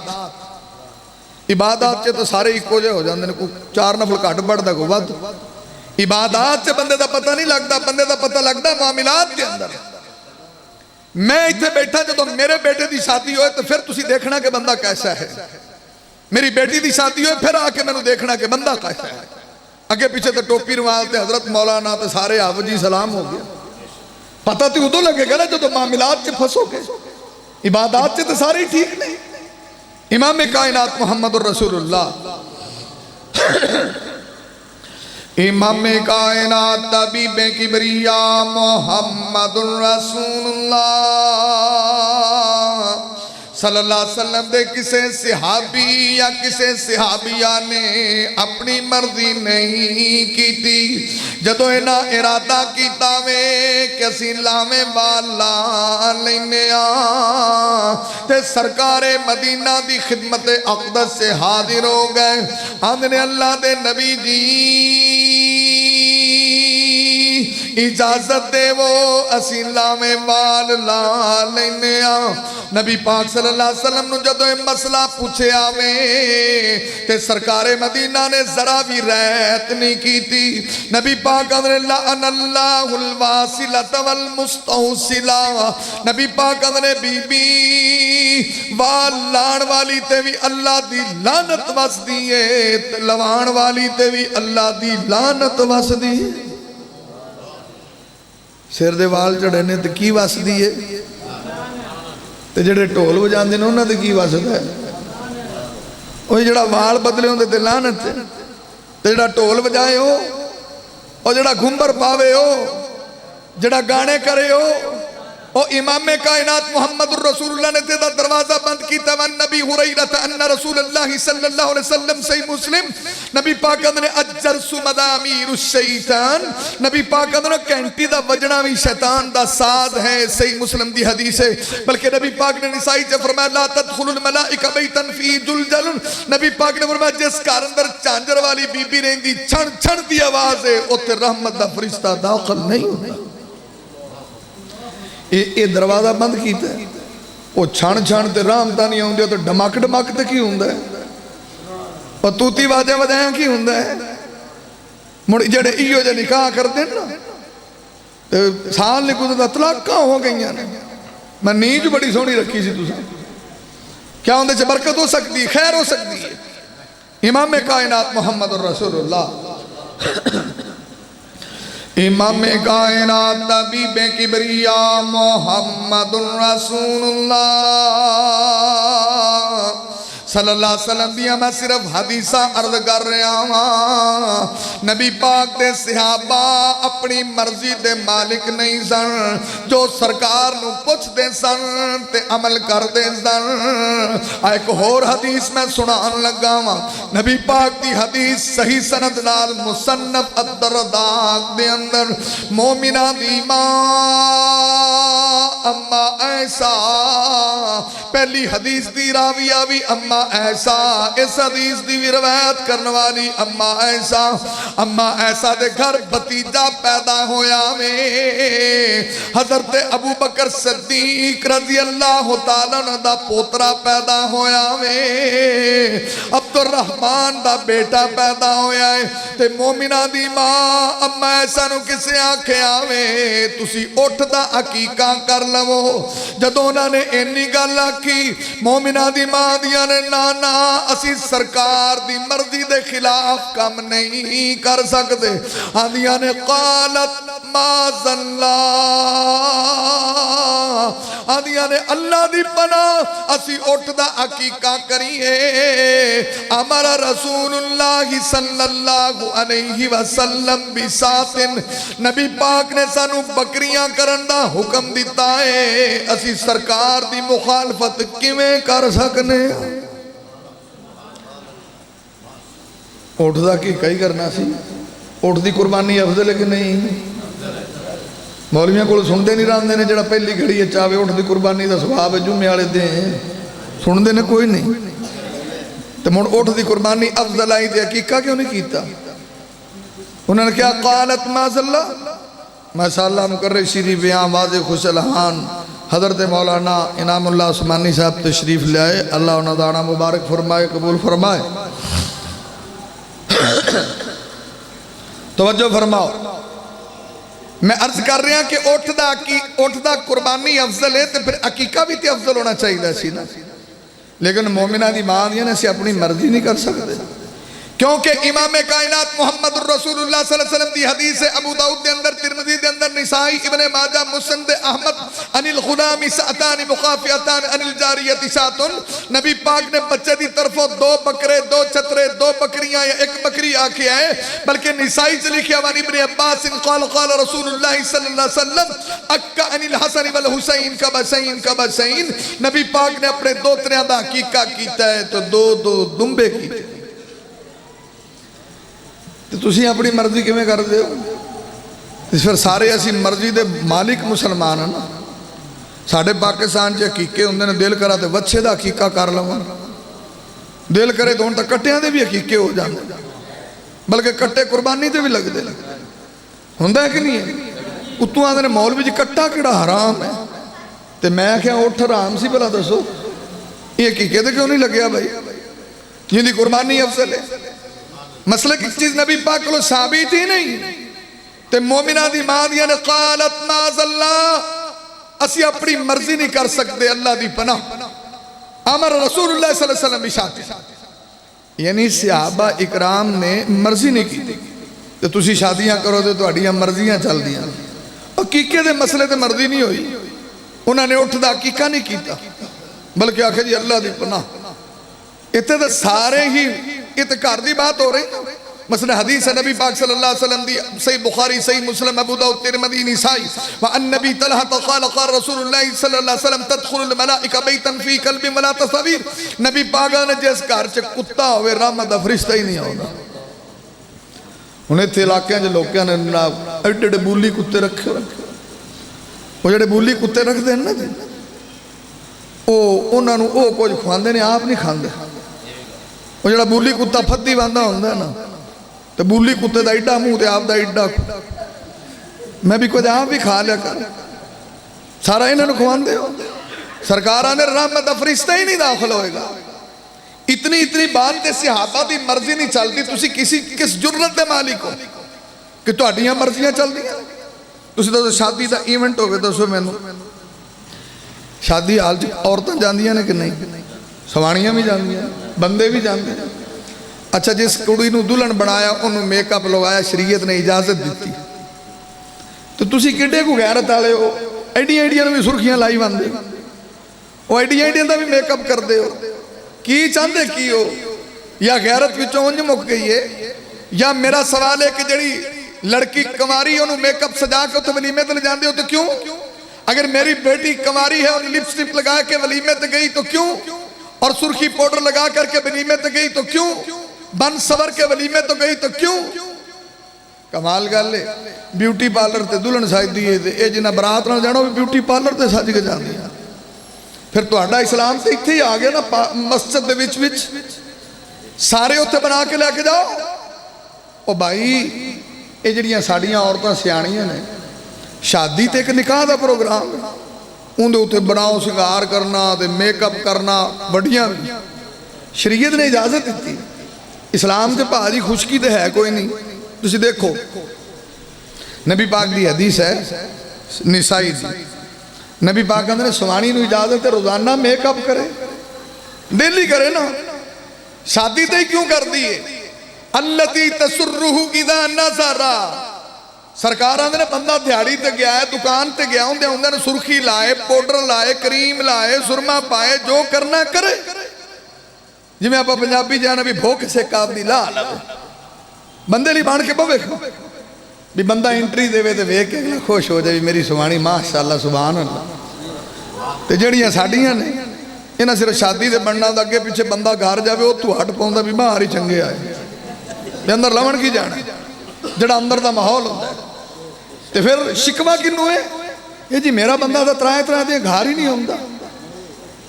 [SPEAKER 2] इबादत च तो सारे इको जे हो जाते हैं, कोई 4 नफल घट पढ़ता, कोई वध। इबादत च बंदे का पता नहीं लगता, बंदे का पता लगता मामलात के अंदर। मैं इत्थे बैठा, जो मेरे बेटे की शादी होए तो फिर तुसी देखना कि बंदा कैसा है। मेरी बेटी की शादी होए फिर आके मैनू देखना कि बंदा कैसा है। अगे पीछे तो टोपी रवाल ते हजरत मौलाना ते सारे हाफ़िज़ जी सलाम हो गया। पता तो उदों लगेगा ना जो मामलात च फसोगे। इबादत च तो सारे ठीक नहीं। इमाम कायनात मुहम्मद रसूलुल्लाह, इमाम कायनात तबीबे किबरिया मुहम्मद रसूलुल्लाह सल्लल्लाहु अलैहि वसल्लम दे किसे सिहाबी या किसे सिहाबिया ने अपनी मर्जी नहीं की। जदों इन्हां इरादा किया वे कि असीं लावे वाला लैने ते सरकारे मदीना दी खिदमत अक़दस से हाजिर हो गए। आंदे अल्लाह दे नबी जी इजाजत देवो असीं लावे वाल ला लैने। नबी पाक सल्लल्लाहु अलैहि वसल्लम नु जदों मसला पूछया वे ते सरकारे मदीना ने जरा भी रहत नहीं की। नबी पाक अल्लाहुल वासिलत वल मुस्तौसिला, नबी पाक ने बीबी वाल लाण वाली ते भी अल्लाह दी लानत वसदी है, लवाण वाली ते भी अल्लाह दी लानत वसदी है। सिर दे वाल झड़े ने तो की वसदी है, तो जेडे ढोल बजाते हैं उन्होंने की वसदा है। वो जड़ा वाल बदले होंगे तो लानत, तो जड़ा ढोल बजाए हो, और जड़ा घुंबर पावे हो, जड़ा गाने करे हो, और इमाम कायनात मुहम्मद रसूलुल्लाह ने तेरा दरवाजा बंद किया। वन नबी हुरैरा अन्ना रसूलुल्लाह सल्लल्लाहु अलैहि वसल्लम सही मुस्लिम, नबी पाक ने अज्जर सुमदामीर शैतान, नबी पाक ने घंटी दा बजना भी शैतान दा साज है। सही मुस्लिम दी हदीस है। बल्कि नबी पाक ने निसाई च फरमाया ला तदखुलुल मलाइका बैतन फी जुलजल, नबी पाक ने फरमाया जिस घर अंदर झांझर वाली बीबी रहंदी छण छण दी आवाज है उत्थे रहमत दा फरिश्ता दाखिल नहीं होता। ये दरवाजा बंद किया, वो छण छण ते रामता नहीं आउंदे तो डमक डमक ते की हुंदा है, और तूती वाजा वजाया की हुंदा है। मुड़ जेड़े इहो जे निकाह करते ना ते साल नहीं कुछ तलाकां हो गई ने। मैं नींज बड़ी सोहनी रखी सी तुसां, क्या उहदे च बरकत हो सकती है, खैर हो सकती है। इमाम कायनात मुहम्मद रसूलुल्लाह, इमाम कायनात तबीबे किबरिया मुहम्मद रसूलुल्लाह सल्लल्लाहु अलैहि वसल्लम दिया मैं सिर्फ हदीसा अर्ज कर रहा हाँ। नबी पाक दे सहाबा अपनी मर्जी दे मालिक नहीं सन, जो सरकार नू पुछदे सन ते अमल करदे सन। एक होर हदीस मैं सुनान लगा वा, नबी पाक दी हदीस सही सनद नाल मुसन्नफ अद-दरदाक दे अंदर मोमिना दी मां अम्मा ऐसा, पहली हदीस दी राविया भी अम्मा ऐसा, इस हदीस दी भी रवायत करने वाली अम्मा ऐसा। अम्मा ऐसा दे घर भतीजा पैदा होया वे, हजरत अबू बकर सिद्दीक रज़ी अल्लाह तआला दा पोतरा पैदा होया वे, अब्दुर्रहमान दा बेटा पैदा होया है। ते मोमिना दी मां अम्मा ऐसा नू किसे आख्या वे तुसी उठ दा हकीका कर लवो। जदों उन्होंने इन्नी गल आखी, मोमिना दी मां दियां ने ना ना असी सरकार दी मर्जी दे खिलाफ काम नहीं कर सकते। आंदियां ने कालत माज़ल्ला, आंदियां ने अल्लाह दी पनाह असी उठ दा हकीका करिए। अमर रसूलुल्लाह सल्लल्लाहु अलैहि वसल्लम बिसातिन, नबी पाक ने सानू बकरियां करन दा हुक्म दिता है, असी सरकार दी मुखालफत किवें कर सकने। उठदा की कई करना सी, उठ दी कुर्बानी अफजल है कि नहीं? मौलवियों को सुनते नहीं रहते ने, जो पहली घड़ी चाहे उठ दी कुर्बानी का सुभाव है, जुम्मे वाले दे सुनते ने कोई नहीं। तो मुड़ उठ दी कुर्बानी अफजल आई तो हकीका क्यों नहीं किया? उन्होंने क्या कालत माज़ल्ला मसाला मुकर्र श्री बयां वाज़े खुशलहान हज़रत मौलाना इनामुल्लाह उस्मानी साहब तशरीफ़ ले आए। अल्लाह उन्हें दाना मुबारक फरमाए, कबूल फरमाए। तवज्जो फरमाओ, मैं अर्ज कर रहा कि उठदा कुर्बानी अफजल है, तो फिर अकीका भी तो अफजल होना चाहिए सी ना। लेकिन मोमिना दी मां दी ने असीं अपनी मर्जी नहीं कर सकते, क्योंकि इमाम कायनात मुहम्मद रसूलुल्लाह सल्लल्लाहु अलैहि वसल्लम दी हदीस है अबू दाऊद दे अंदर, तिरमिज़ी दे अंदर, निसाई इब्ने माजा, मुस्नद अहमद अनिल गुलामी सातान मुखाफियतान अनिल जारियति सातुन। नबी पाक ने बच्चे दी तरफों 2 बकरे, 2 छतरे, 2 बकरियां या 1 बकरी आके आए। बल्कि निसाई से लिखा हुआ इब्ने अब्बास क़ाल क़ाल रसूलुल्लाह सल्लल्लाहु अलैहि वसल्लम अक्का अनिल हसन वल हुसैन कबसैन। नबी पाक ने अपने दोतरियां दा हकीका कीता है तो 2 दुंबे कीते। तो तुसी अपनी मर्जी किवें करदे हो? फिर सारे असी मर्जी दे मालिक मुसलमान हैं ना। साढ़े पाकिस्तान च हकीके होंदे ने, दिल करा तो वच्छे का हकीका कर लवां, दिल करे तो हुण तां कट्टियां दे भी हकीके हो जांदे, बल्कि कट्टे कुर्बानी ते भी लगदे ने। हुंदा है कि नहीं है? उत्तों आंदे ने मौलवी जी कट्टा किहड़ा हराम है, तो मैं आख्या उठ हराम सी भला दसो, ये हकीके ते क्यों नहीं लग्या भाई, जिंदी कुर्बानी अफजल है। मसले की चीज नबी पाक को साबित ही नहीं, ते मोमिना दी मां दियां ने कालत माज़ल्ला असी अपनी मर्जी नहीं कर सकते, अल्लाह दी पनाह। अमर रसूलुल्लाह सल्लल्लाहु अलैहि वसल्लम बिशाती, यानी सहाबा इकराम ने मर्जी नहीं की। तो तुसी शादियां करो तो तुहाडियां मर्जियां चलदियां। हकीके दे मसले ते मर्जी नहीं हुई, उन्होंने उठदा हकीका नहीं किया, बल्कि आखे जी अल्लाह दी पनाह। इत्थे तो सारे ही इत घर की बात हो रही। मसला हदीस है नबी पाक सल्लल्लाहु अलैहि वसल्लम दी, सही बुखारी, सही मुस्लिम, अबू दाऊद, तिरमिज़ी, निसाई। व अन्नबी तलहा क़ाल क़ाल रसूलुल्लाह सल्लल्लाहु अलैहि वसल्लम तदखुलुल मलाइका बैतन फी कल्बि वला तस्वीर। नबी पाक ने जिस घर च कुत्ता होवे रहमत दा फरिश्ता ही नहीं आउंदा। हुण इत्थे इलाकियां च लोकां ने एडे एडे बूली कुत्ते रखे, वो जेडे बूली कुत्ते रखदे ने ना, उन्हां नूं ओह कुछ खुआंदे ने, आप नहीं खांदे। वो जो बूली कुत्ता फद्दी बांधा होंगे ना, तो बूली कुत्ते का एडा मूँह तो आपका एडा। मैं भी कुछ आप भी खा लिया कर, सारा इन्होंने खुआते हो। सरकार ने रहमत दा फरिश्ता ही नहीं दाखिल होएगा। इतनी बात ते सहाबा की मर्जी नहीं चलती, तुसी किस जुर्रत के मालिक हो कि तुहाडियां मर्जियां चलदियां? तुसी दसो शादी का इवेंट होवे, दसो मैनू शादी हाल च औरतां जांदियां ने कि नहीं? सवाणियां भी जांदियां, बंदे भी जाते हैं। अच्छा, जिस कुड़ी नूं दुल्हन बनाया उन्होंने मेकअप लगवाया, शरीयत ने इजाजत दी, तो तुसी किड्डे को गैरत वाले हो? एडियां एडियां भी सुर्खियां लाई पांदे हो, वो एडियां एडियां का भी मेकअप करते हो। की चाहते की हो? या गैरत विचों उंज मुक गई है, या मेरा सवाल है कि जड़ी लड़की कंवारी उन्होंने मेकअप सजा के उत्थे वलीमे ते ले जाते हो तो क्यों? अगर मेरी बेटी कंवारी है और लिपस्टिक लगा के वलीमे ते गई तो क्यों? और सुर्खी पाउडर लगा करके वलीमे तो गई तो क्यों? बन सवर के वलीमे तो गई तो क्यों? कमाल गल है। ब्यूटी पार्लर ते दुल्हन सजदी है, ये जिन्हें बरात नाल जाना भी ब्यूटी पार्लर ते सज के जाती है। फिर तुहाडा इस्लाम तो इत्थे ही आ गया ना, मस्जिद दे विच सारे उत्थे बना के लैके जाओ। ओ भाई, ये जिहड़ियां साडियां औरतां सियाणियां ने, शादी ते एक निकाह दा प्रोग्राम, उनके उत्ते बनाओ सिंगार करना ते मेकअप करना, बड़ियां शरीयत ने इजाजत दी। इस्लाम के भाजी खुशकी तो है कोई नहीं। तुसी देखो नबी पाक की हदीस है निसाई दी, नबी पाक कहते हैं सवाणी नूं इजाजत है रोजाना मेकअप करे, डेली करे ना। शादी तो क्यों कर दी है? अल्लती तसुर्रुहु इदा नज़रा। सरकार आंदे ने बंदा दिहाड़ी ते गया है, दुकान ते गया, होंदे होंदे ने सुर्खी लाए, पाउडर लाए, क्रीम लाए, सुरमा पाए, जो करना करे। जिवें आप पंजाबी जाना भी भोग से काब दी ला लवे, बंदे लिए बन के पवे भी बंदा एंट्री देवे तो वेख के खुश हो जाए, मेरी सुवाणी माशाअल्लाह सुभान अल्लाह। तो जड़ियां साडियां ने इन्हें सिर्फ शादी से बनना, अगे पिछे बंदा घर जाए, उतों हट पाउंदा भी बाहर ही चंगे आए, अंदर लवन की जाना। ਜਿਹੜਾ ਅੰਦਰ ਦਾ ਮਾਹੌਲ ਹੁੰਦਾ ਹੈ। ਤੇ ਫਿਰ ਸ਼ਿਕਵਾ ਕਿਹਨੂੰ ਹੈ? ਇਹ ਜੀ ਮੇਰਾ ਬੰਦਾ ਤਾਂ ਤਰਾਏ ਤਰਾਏ ਦੇ ਘਰ ਹੀ ਨਹੀਂ ਹੁੰਦਾ।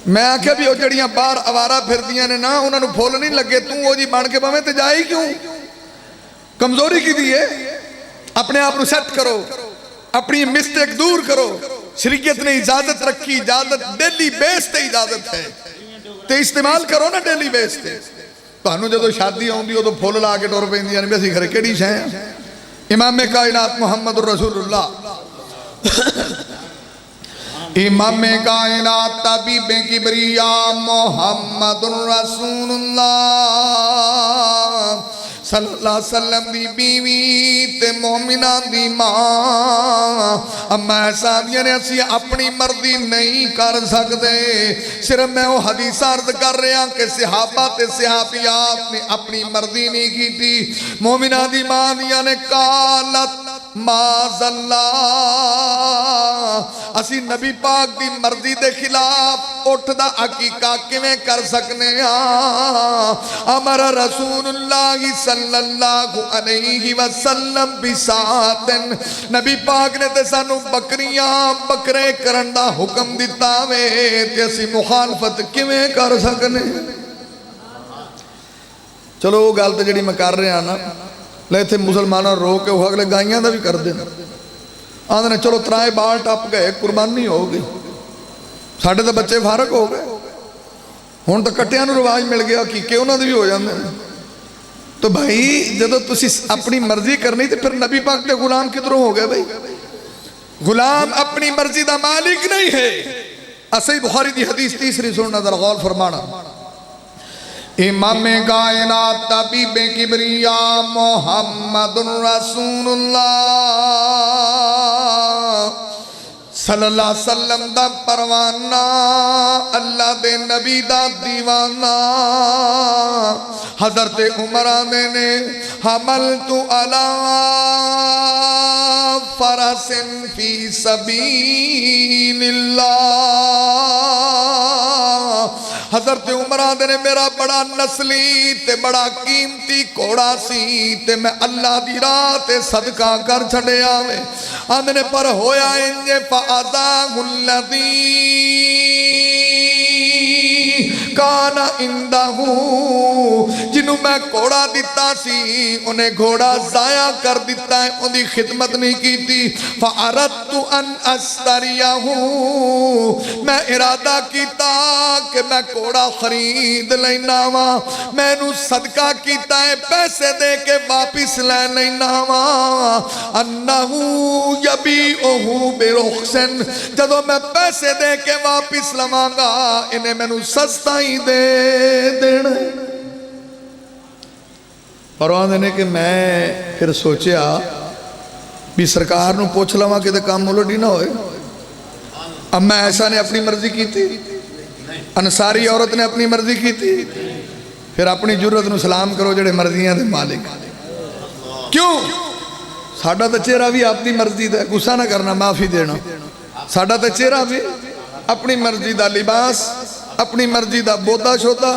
[SPEAKER 2] मैं आख्या भी वो जड़ियां बाहर आवारा फिरदियां ने ना, उन्होंने फुल नहीं लगे, तू वो जी बन के भावें तो जाए क्यों? कमजोरी की दी है, अपने आप को सेट करो, अपनी मिस्टेक दूर करो। शरीयत ने इजाजत रखी, इजाजत डेली बेस ते इजाजत है, तो इस्तेमाल करो ना डेली बेस ते। तुहानू जो शादी आउंदी उदों फुल ला के टुर पैंदियां ने भी असीं घरे किहड़ी शै आ। इमाम कायनात मुहम्मद रसूलुल्लाह, इमाम कायनात तबीबे किबरिया मुहम्मदुर रसूलुल्लाह सल्लल्लाहु अलैहि वसल्लम दी बीवी ते मोमिना दी मां अम्मा साहबिया ने असी अपनी मर्जी नहीं कर सकते। सिर्फ मैं वो हदीस अर्ज कर रहा कि सहाबा ते सहाबियात ने अपनी मर्जी नहीं की थी। मोमिना दी मां दिया ने कालत माज़ल्ला, असी नबी पाक दी मर्जी दे खिलाफ उठदा हकीका किवें कर सकने आ। अमर रसूलुल्लाह सल्लल्लाहु अलैहि वसल्लम बिसातन, नबी पाक ने ते सानू बकरियां बकरे करन दा हुक्म दिता वे, ते असी मुखालफत किवें कर सकने? चलो वो गल तो जिहड़ी मैं कर रहा ना, ले इत्थे मुसलमानों रोक के अगले गाइयां दा भी कर देन, आंदे ने चलो तराए बाल टप गए, कुर्बानी हो गई, साडे तो बच्चे फारक हो गए, हुण तो कट्टियां नूं रिवाज मिल गया, हकीके उन्हां दे भी हो जांदे ने। तो भाई जदों तुसीं अपनी मर्जी करनी तो फिर नबी पाक के गुलाम किधरों हो गए? भाई गुलाम अपनी मर्जी का मालिक नहीं है। असही बुखारी की हदीस तीसरी सुनना, जरा गौर फरमाना। इमाम कायनात तबीबे किबरिया मुहम्मदुर रसूलुल्लाह सल्लल्लाहु अलैहि वसल्लम दा परवाना, अल्लाह दे नबी दा दीवाना। हजरत उमर आंदे ने हमल तू अला फरसिन फी सबीलिल्लाह। हजरत उमर आंदे ने मेरा बड़ा नस्ली ते बड़ा कीमती घोड़ा सी, ते मैं अल्लाह दी राह ते सदका कर छड़िया वे। आंदे ने पर होया इंजे फ़अज़ाहुल्लज़ी काना इंदहू, जिन्हों मैं घोड़ा दिता सी उन्हें घोड़ा जाया कर दिता है, उनकी खिदमत नहीं की थी। फ़अरदतु अन अस्तरियहू, मैं इरादा किया कि मैं घोड़ा खरीद लेना वा, मैनू सदका किया है पैसे दे के वापिस ले लेना वा। अन्नहू यबीउहू बिरुख्सन, जदों मैं पैसे दे के वापिस लवांगा इन्हें मैनू सस्ता ही दे देना। पर आंदे ने कि मैं फिर सोचा भी सरकार नूं पुछ लवां कि काम उलट ही ना होए। अम्मा ऐसा ने अपनी मर्जी की थी, अंसारी औरत ने अपनी मर्जी की थी। फिर अपनी जुर्रत नूं सलाम करो जेड़े मर्जियां दे मालिक। क्यों? साडा तो चेहरा भी अपनी मर्जी दा, गुस्सा ना करना, माफी देना। साडा तो चेहरा भी अपनी मर्जी दा, लिबास अपनी मर्जी दा, बोदा शोदा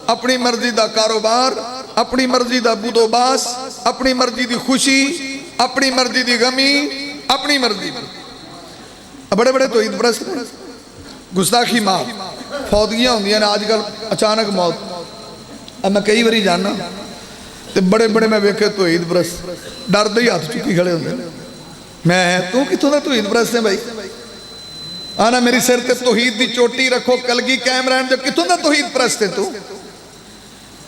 [SPEAKER 2] अपनी मर्जी दा, कारोबार अपनी मर्जी दा, बुदोबास अपनी मर्जी दी, खुशी अपनी मर्जी दी, गमी अपनी मर्जी। बड़े बड़े तो ईद प्रस्त गुस्ताखी माफ फौतगियां होंदियां ने आजकल, अचानक मौत। अब मैं कई बारी जाना तो बड़े बड़े मैं वेखे तो ईद प्रस्त डरते ही हाथ चुकी खड़े होंगे। मैं तू कितों का तौहीद प्रस्त है भाई? आना मेरी सिर ते तौहीद दी चोटी रखो, कलगी कायम रहन जो, कितों का तौहीद प्रस्त है तू?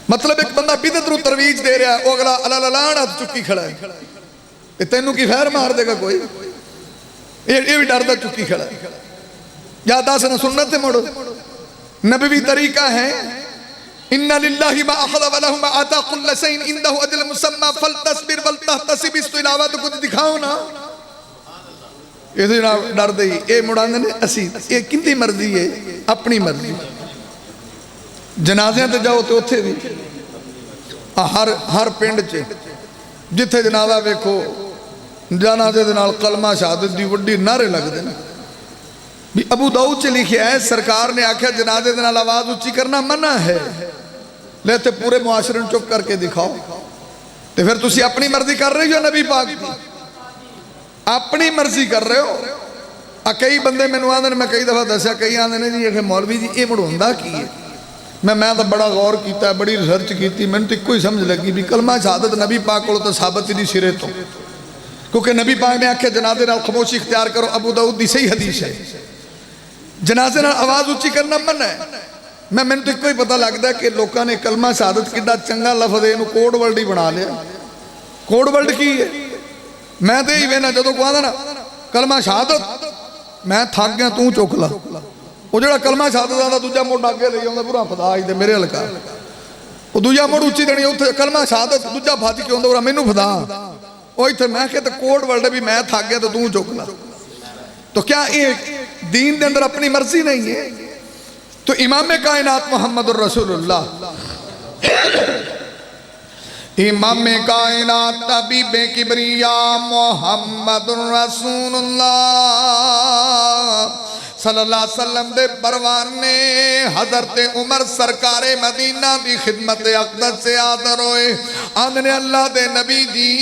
[SPEAKER 2] मतलब एक बंदा बिदअत नूं तरवीज दे रहा है, वो अगला अलालान हाथ चुकी खड़ा है, तेनू की खैर मार देगा कोई? ये भी डरदा चुकी खड़ा है। या दस ना सुन्नत से मोड़ो, नबवी तरीका है। इन्ना लिल्लाहि मा अखज़ व लहु मा आता कुल्ल शैइन इंदहु अजल मुसम्मा फलतस्बिर वलतहतसिब, इस तो इलावा तो कुछ दिखाओ ना। ये डर दे ये मुड़ांदे ने असी, ये किंदी मर्जी है? अपनी मर्जी। जनाज़ियां ते जाओ तो उत्थे भी हर पिंड च जिथे जनाजा वेखो जनाजे दे नाल कलमा शहादत दी वड्डी नारे लगदे ने। भी अबू दाऊद च लिखिया है सरकार ने आख्या जनाजे दे नाल आवाज उच्ची करना मना है, ले ते पूरे मुआशरे नूं चुप करके दिखाओ। तो फिर तुसी अपनी मर्जी कर रहे हो नबी पाक की, अपनी मर्जी कर रहे हो। कई बंदे मैनू आंदे, मैं कई दफ़ा दसिया, कई आंदे ने जी ये मौलवी जी ये मुड़ा की है। मैं तो बड़ा गौर किया, बड़ी रिसर्च की, मैंने तो एको ही समझ लगी भी कलमा शहादत नबी पाक को तो साबित ही नहीं सिरे तो, क्योंकि नबी पाक ने आख्या जनाजे नाल खामोशी इख्तियार करो। अबू दाऊद की सही हदीस है, जनाजे नाल आवाज़ उच्ची करना मन है। मैंने तो एको ही पता लगता कि लोगों ने कलमा शहादत कि चंगा लफ्ज़ है, इन्हू कोड वर्ड ही बना लिया। कोड वर्ड की है? मैं तो यही वेना जो को आंदा ना कलमा शहादत, मैं थक गया तू चुक ला। वो जो कलमा शहादत आंदा दूजा मुड़ अगे ले आंदा पूरा फदा ही मेरे हल्का, वो दूजा मुड़ उच्ची देनी उत्थे कलमा शहादत, दूजा भज के आंदा मैनू फदा। वो इत्थे मैं कहते कोड वर्ड भी मैं थक गया तो तू चुक ला। तो क्या ये दीन के अंदर अपनी मर्जी नहीं है? तो इमाम कायनात मोहम्मद रसूलुल्लाह, इमाम कायनात तबीबे किबरिया मोहम्मद रसूलुल्लाह सल्लल्लाहु अलैहि वसल्लम दे परवाने हजरत उमर सरकारे मदीना दी खिदमत अक़दस से आदर होए। आंदने अल्लाह दे नबी जी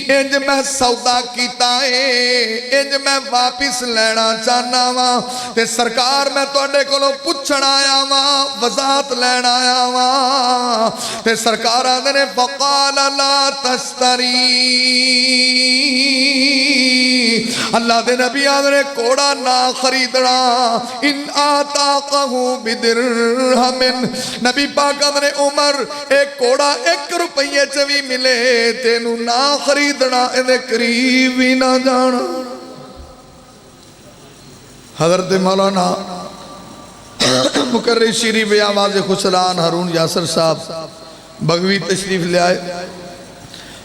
[SPEAKER 2] इंज मैं सौदा किया है, इंज मैं वापिस लेना चाहना वा, ते सरकार मैं तुहाडे कोलों पुछण आया वा, वजात लैण आया वा। ते सरकार आंदे ने फ़क़ाल ला तस्तरी, अल्लाह दे नबी आंदे ने घोड़ा ना खरीदना, इन आताक़हु बिदिरहमिन। नबी पाक आंदे ने उमर एक घोड़ा 1 रुपये च भी मिले तेनू ना खरीदना, इहदे करीब ही ना जाना। हजरत मौलाना मुकर्रिर शरीफ आवाज़ खुसरान हारून यासर साहब बगवी तशरीफ ले आए।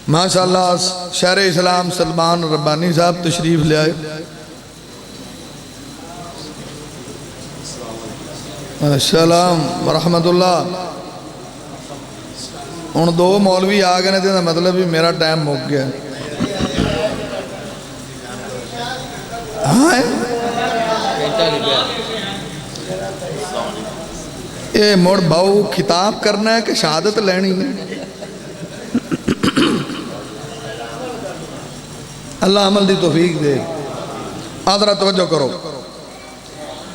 [SPEAKER 2] माशाअल्लाह शहर इस्लाम सलमान रब्बानी साहब तशरीफ ले आए। अस्सलाम वरहमतुल्लाह। हुण 2 मौलवी आ गए ने, मतलब भी मेरा टाइम मुक गया। हाँ ये मुड़ बाऊ खिताब करना है कि शहादत लैनी है? अल्लाह अमल दी तौफीक दे। आदरा तवज्जो करो,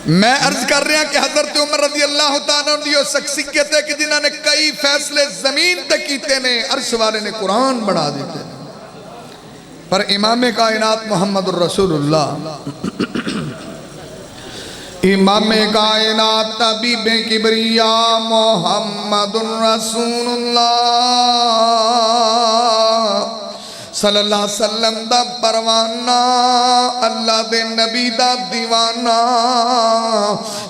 [SPEAKER 2] मैं अर्ज कर रहा कि हजरत उमर रज़ी अल्लाह तआला अन्हु दी शख्सियत है कि जिन्होंने कई फैसले जमीन तक कीते ने, अर्श वाले ने कुरान बना दिते। पर इमाम कायनात मोहम्मद रसूलुल्लाह, इमाम कायनात तबीबे किबरिया मोहम्मद रसूलुल्लाह सल्लल्लाहु अलैहि वसल्लम दा परवाना, अल्लाह दे नबी दा दीवाना।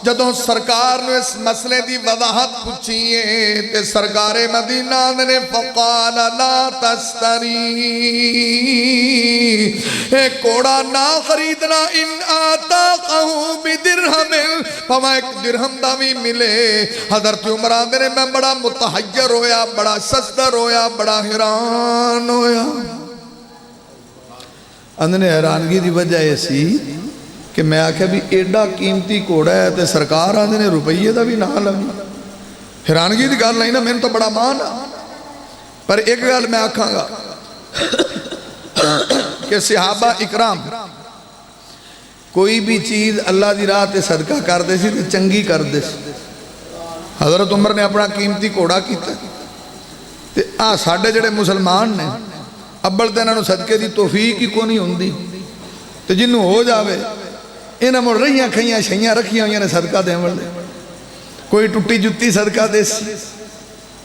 [SPEAKER 2] जदों सरकार ने इस मसले की वजाहत पूछी है ते सरकारे मदीना ने फ़क़ाल ला तस्तरी, एक घोड़ा ना खरीदना, इन आताक़हु बिदिरहमिन, भावें 1 दिरहम दा भी मिले। हज़रत उमर आंदे ने मैं बड़ा मुतहय्यर होया, बड़ा सस्तर होया, बड़ा हैरान होया। अंदने हैरानगी की वजह यह सी कि मैं आख्या भी एडा कीमती घोड़ा है तो सरकार आंदे ने रुपये का भी ना लगे। हैरानगी की गल नहीं ना, मैंने तो बड़ा मान आ। पर एक गल मैं आखांगा कि सहाबा इकराम कोई भी चीज़ अल्लाह की राह ते सदका करते सी ते चंगी करते सी। हज़रत उमर ने अपना कीमती घोड़ा किया ते आ साडे जिहड़े मुसलमान ने अब्बल तो इन्होंने सदके की तौफीक ही को नहीं होंदी, तो जिन्हों हो जाए इन्हें मुड़ रही खाइया छइयां रखिया हुई ने सदका देने वाले। कोई टुट्टी जुत्ती सदका देसी,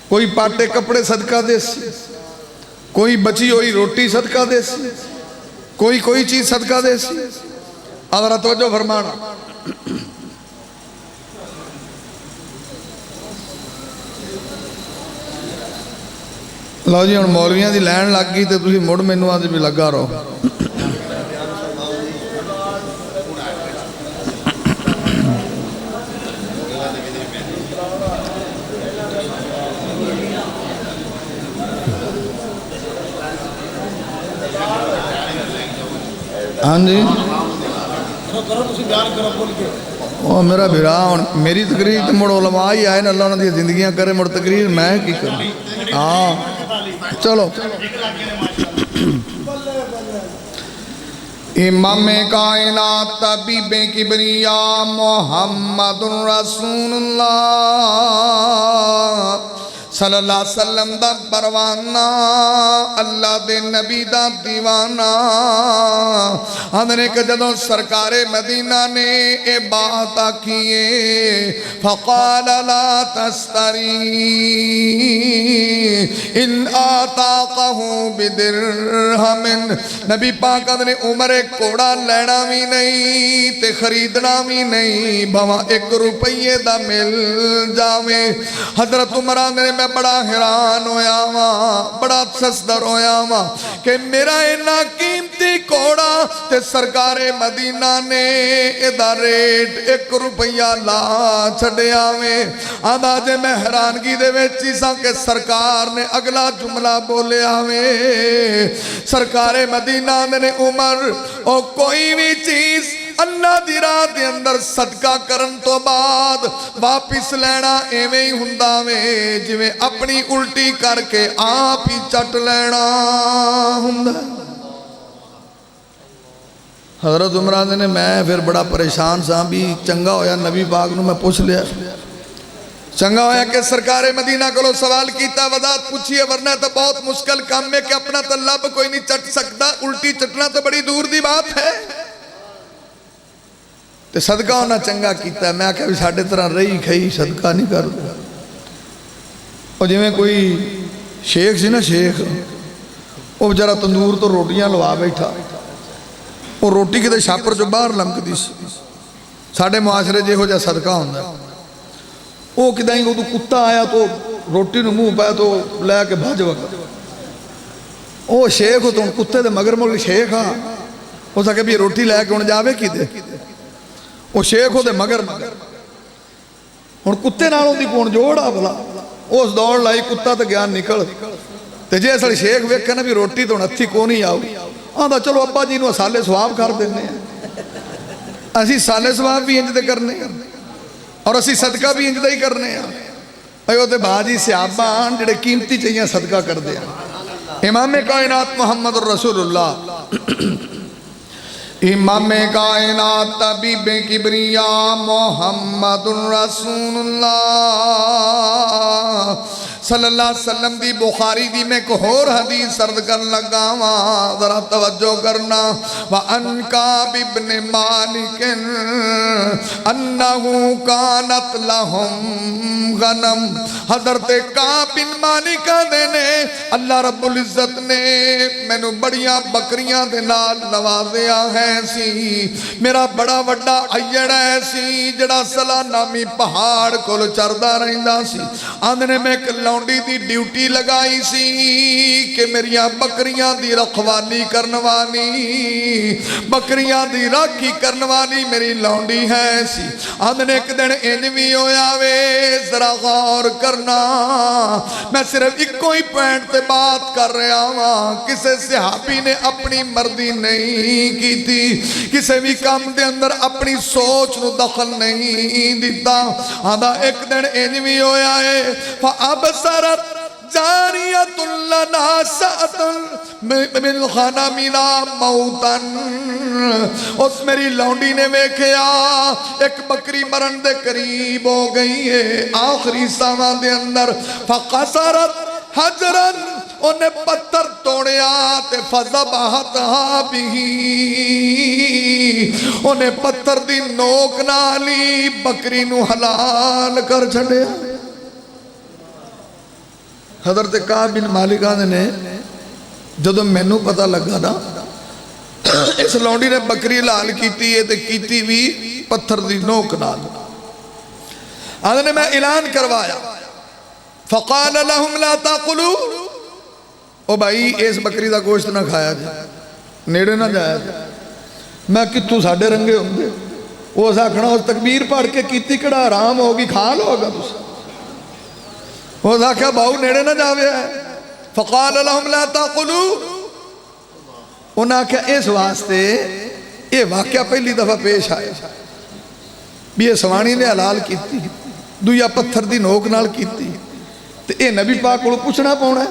[SPEAKER 2] कोई पाटे कपड़े सदका देसी, कोई बची हुई रोटी सदका देसी, कोई चीज़ सदका देसी। आदरा तवज्जो फरमाना, लो जी हम मौलवियां की लैन लग गई तो तुम मुड़ मैनू आज भी लगा रहो। हाँ जी ओ मेरा भिरा हुण मेरी तकरीर तो मुड़ उलमा ही आए अल्लाह उन्हां दी जिंदगियां करे मुड़ तकरीर मैं की करूं। हाँ चलो इमाम कायनात तबीबे किबरिया मोहम्मदुर रसूलुल्लाह सल्लल्लाहु अलैहि वसल्लम दा परवाना अल्लाह दे नबी दा दीवाना आंदने के जदों सरकारे मदीना ने ए बात आखिए फकाल ला तस्तरी इन आताकहु बिदिरहमिन नबी पाक ने उमर एक घोड़ा लेना भी नहीं ते खरीदना भी नहीं भवा 1 रुपये दा मिल जावे। हजरत उमर ने मैं बड़ा हैरान होया वा बड़ा ससदर होया वा कि मेरा इन्ना कीमती घोड़ा ते सरकारे मदीना ने इहदा रेट 1 रुपया ला छड्या वे। आंदा जे मैं हैरानगी दे विच ही सां कि सरकार ने अगला जुमला बोलिया वे सरकारे मदीना ने उमर ओ कोई भी चीज अल्लाह दी राह दे अंदर सदका करन तो बाद वापिस लेना एवें ही हुंदा वे जिवें अपनी उल्टी करके आप ही चट लेना हुंदा। हजरत उमर ने मैं फिर बड़ा परेशान सा भी चंगा होया नबी पाक नूं मैं पुछ लिया चंगा होया कि सरकारे मदीना को सवाल किया वजाहत पूछी है वरना तो बहुत मुश्किल काम है कि अपना तो लब कोई नहीं चट सकता उल्टी चटना तो बड़ी दूर की बात है तो सदका उन्हें चंगा किया। मैं आख्या भी साढ़े तरह रही खई सदका नहीं कर जिमें कोई शेख सी ना शेख वो बेचारा तंदूर तो रोटियां लवा बैठा वो रोटी किते छापर चो बाहर लमकती साढ़े मुआशरे जिहो जिहा सदका होंदा वो किदा ही उदू कुत्ता आया तो रोटी नूं मूँह पाया तो लैके भज वगा वो शेख तो कुत्ते दे मगर मुल शेख हाँ हो सके भी रोटी लैके हुण जावे किते वो शेख वो मगर हुण कुत्ते नाल उहदी कौन जोड़ आ भला उस दौड़ लाई कुत्ता तो गया निकल ते जे असल शेख वेखे ना भी रोटी तो हत्थी को नहीं आऊ आंदा चलो अब्बा जी नूं साले सवाब कर देने असीं साले सवाब भी इंज दे करने और असीं सदका भी इंज दा ही करने भाई वो बाजी सियाबा जिहड़े कीमती चीज़ां सदका करते हैं। इमाम कायनात मुहम्मद रसूलुल्लाह इमाम कायनात तबीबे किबरिया मोहम्मदुर रसूलुल्लाह सल्लल्लाहु अलैहि वसल्लम दी बुखारी दी मैं एक होर हदीस अर्ज कर लगा वा जरा तवज्जो करना व अनका इब्न मालिक अन्नहु कानत लहुम गनम हजरत काब बिन मालिक ने अल्लाह रब्बुल इज्जत ने मैनू बड़ियां बकरियां दे नाल नवाजिया है सी मेरा बड़ा वड्डा अय्यड़ है सी जड़ा सलानामी पहाड़ कोल चरदा रहिंदा सी आंदने मैं लौंडी दी ड्यूटी लगाई सी कि मेरिया बकरियां दी रखवाली करने वाली बकरियां दी राखी करने वाली मेरी लौंडी है सी आंदने एक दिन इंज भी होया वे जरा गौर करना मैं सिर्फ इको ही पॉइंट ते बात कर रहा हाँ किसी सहाबी ने अपनी मर्जी नहीं की थी किसी भी काम के अंदर अपनी सोच नू दखल नहीं दिता आंदा एक दिन इंज भी होया है फअबसरत जारियतुन लना सअतुन मिन ग़नमिना मौतन उस मेरी लौंडी ने वेख्या एक बकरी मरण दे करीब हो गई है आखिरी सावां दे अंदर फक़सरत हजरन उन्हें पत्थर तोड़िया ते फज़बहतहा बिही उन्हें पत्थर दी नोक नाली बकरी नू हलाल कर छड़िया। हजरत काब बिन मालिक ने जदों मैनू पता लगा ना इस लौंडी ने बकरी हलाल की कीती भी पत्थर दी नोक नाल आदने मैं ऐलान करवाया फ़क़ाल लहुम ला ताकुलू ओ भाई इस बकरी का गोश्त ना खाया जाए नेड़े ना जाया जाए मैं कितों साढ़े रंगे होंगे उस आखना उस तकबीर पढ़ के कीती किहड़ा हराम होगी खा लोगा तुसीं उस आख्या बाऊ नेड़े ना जावे फ़क़ाल लहुम ला ताकुलू उन्हें आख्या इस वास्ते ये वाकया पहली दफा पेश आया भी ये सवाणी ने हलाल की, दूजा पत्थर की नोक नाल की, तो ये नबी पाक को पूछना पौना।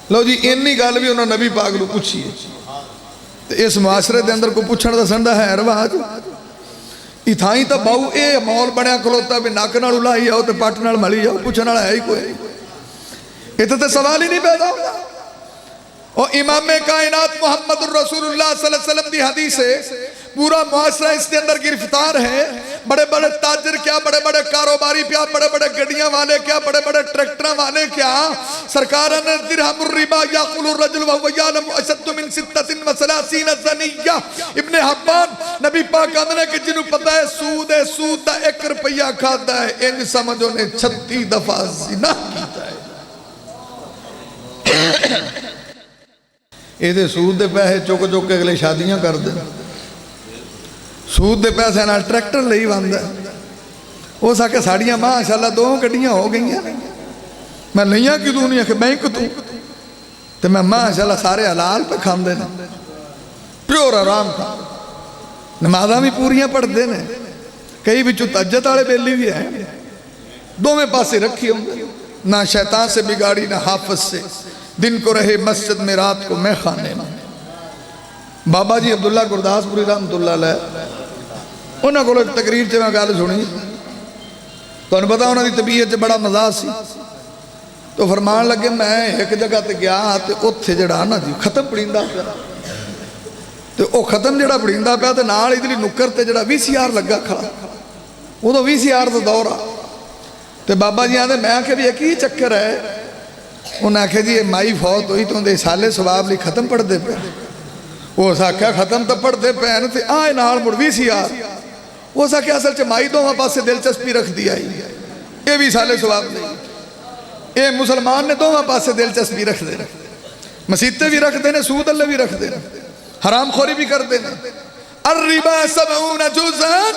[SPEAKER 2] लो जी इन्नी गल भी उन्होंने नबी पाक को पूछी है, तो इस मुआशरे के अंदर को पूछण दसन दा है रिवाज। इथाई तो बाऊ ये माहौल बनया खलोता भी नक नाल उलाई जाओ तो पट नाल मली जाओ, पूछने वाला है ही कोई। इतना तो सवाल ही नहीं पैदा होता। और इमामे कायनात मुहम्मद रसूलुल्लाह सल्लल्लाहु अलैहि वसल्लम की हदीस है, पूरा मुआशरा इसके अंदर गिरफ्तार है। बड़े बड़े ताजर क्या, बड़े बड़े कारोबारी क्या, बड़े बड़े गड्डियां वाले क्या, बड़े बड़े ट्रैक्टर वाले क्या, सरकार ने दिरहमुर रिबा याकुलुर रजुल व हुवा यअलम अशद्दु मिन सित्ततिन व सलासीन ज़निया। इब्ने हब्बान नबी पाक कहंदे कि जिन्हों पता है सूद दा 1 रुपया खाता है, इंज समझो ने 36 दफा ज़िना कीता है। ये सूद के पैसे चुक चुक के अगले शादियां करते, सूद के पैसे नाल ट्रैक्टर ले बंद हो सके। साड़ियां माशाअल्लाह 2 गड्डियां हो गई, मैं लिया क्यों नहीं, आखे बैंक तू, तो मैं माशाअल्लाह सारे हलाल पे खाते हैं, प्योर आराम का। नमाजा भी पूरियां पढ़ते हैं, कई बिचों तहज्जुद वाले बेली भी है, दोवें पासे रखी होंगे, ना शैतान से बिगाड़ी ना हाफिज से। दिन को रहे मस्जिद में, रात को मैं खाने में। बाबा जी अब्दुल्ला गुरदासपुरी रहमतुल्लाह अलैह, उन्होंने को एक तकरीर से मैं गल सुनी, तो पता उन्होंने तबीयत च बड़ा मजाक सी, तो फरमान लगे मैं एक जगह ते गया तो उत्थे जड़ा ना जी खत्म पड़ींदा पिया, तो वह खत्म जड़ा पड़ींदा पिया, तो नाल इधरली नुक्कर ते जड़ा VCR लगा खड़ा, उदों VCR का दौर आ। तो बाबा जी आते, मैं आख्या भी की चक्कर है, उन्हें आख्या जी माई फौत हुई तो उन्हें साले सवाब लिए खत्म पढ़ते पे। उस आख्या खत्म तो पढ़ते पे तो आए नाल मुड़ VCR। उस आख्या असल च माई दोवां पासे दिलचस्पी रख दी आई, ये भी साले सवाब नहीं, ये मुसलमान ने दोवां पासे दिलचस्पी रखते हैं, मसीते भी रखते हैं, सूद अल्ले भी रखते हैं, हराम खोरी भी करते हैं। अर्रिबा सबऊन जुज़अन,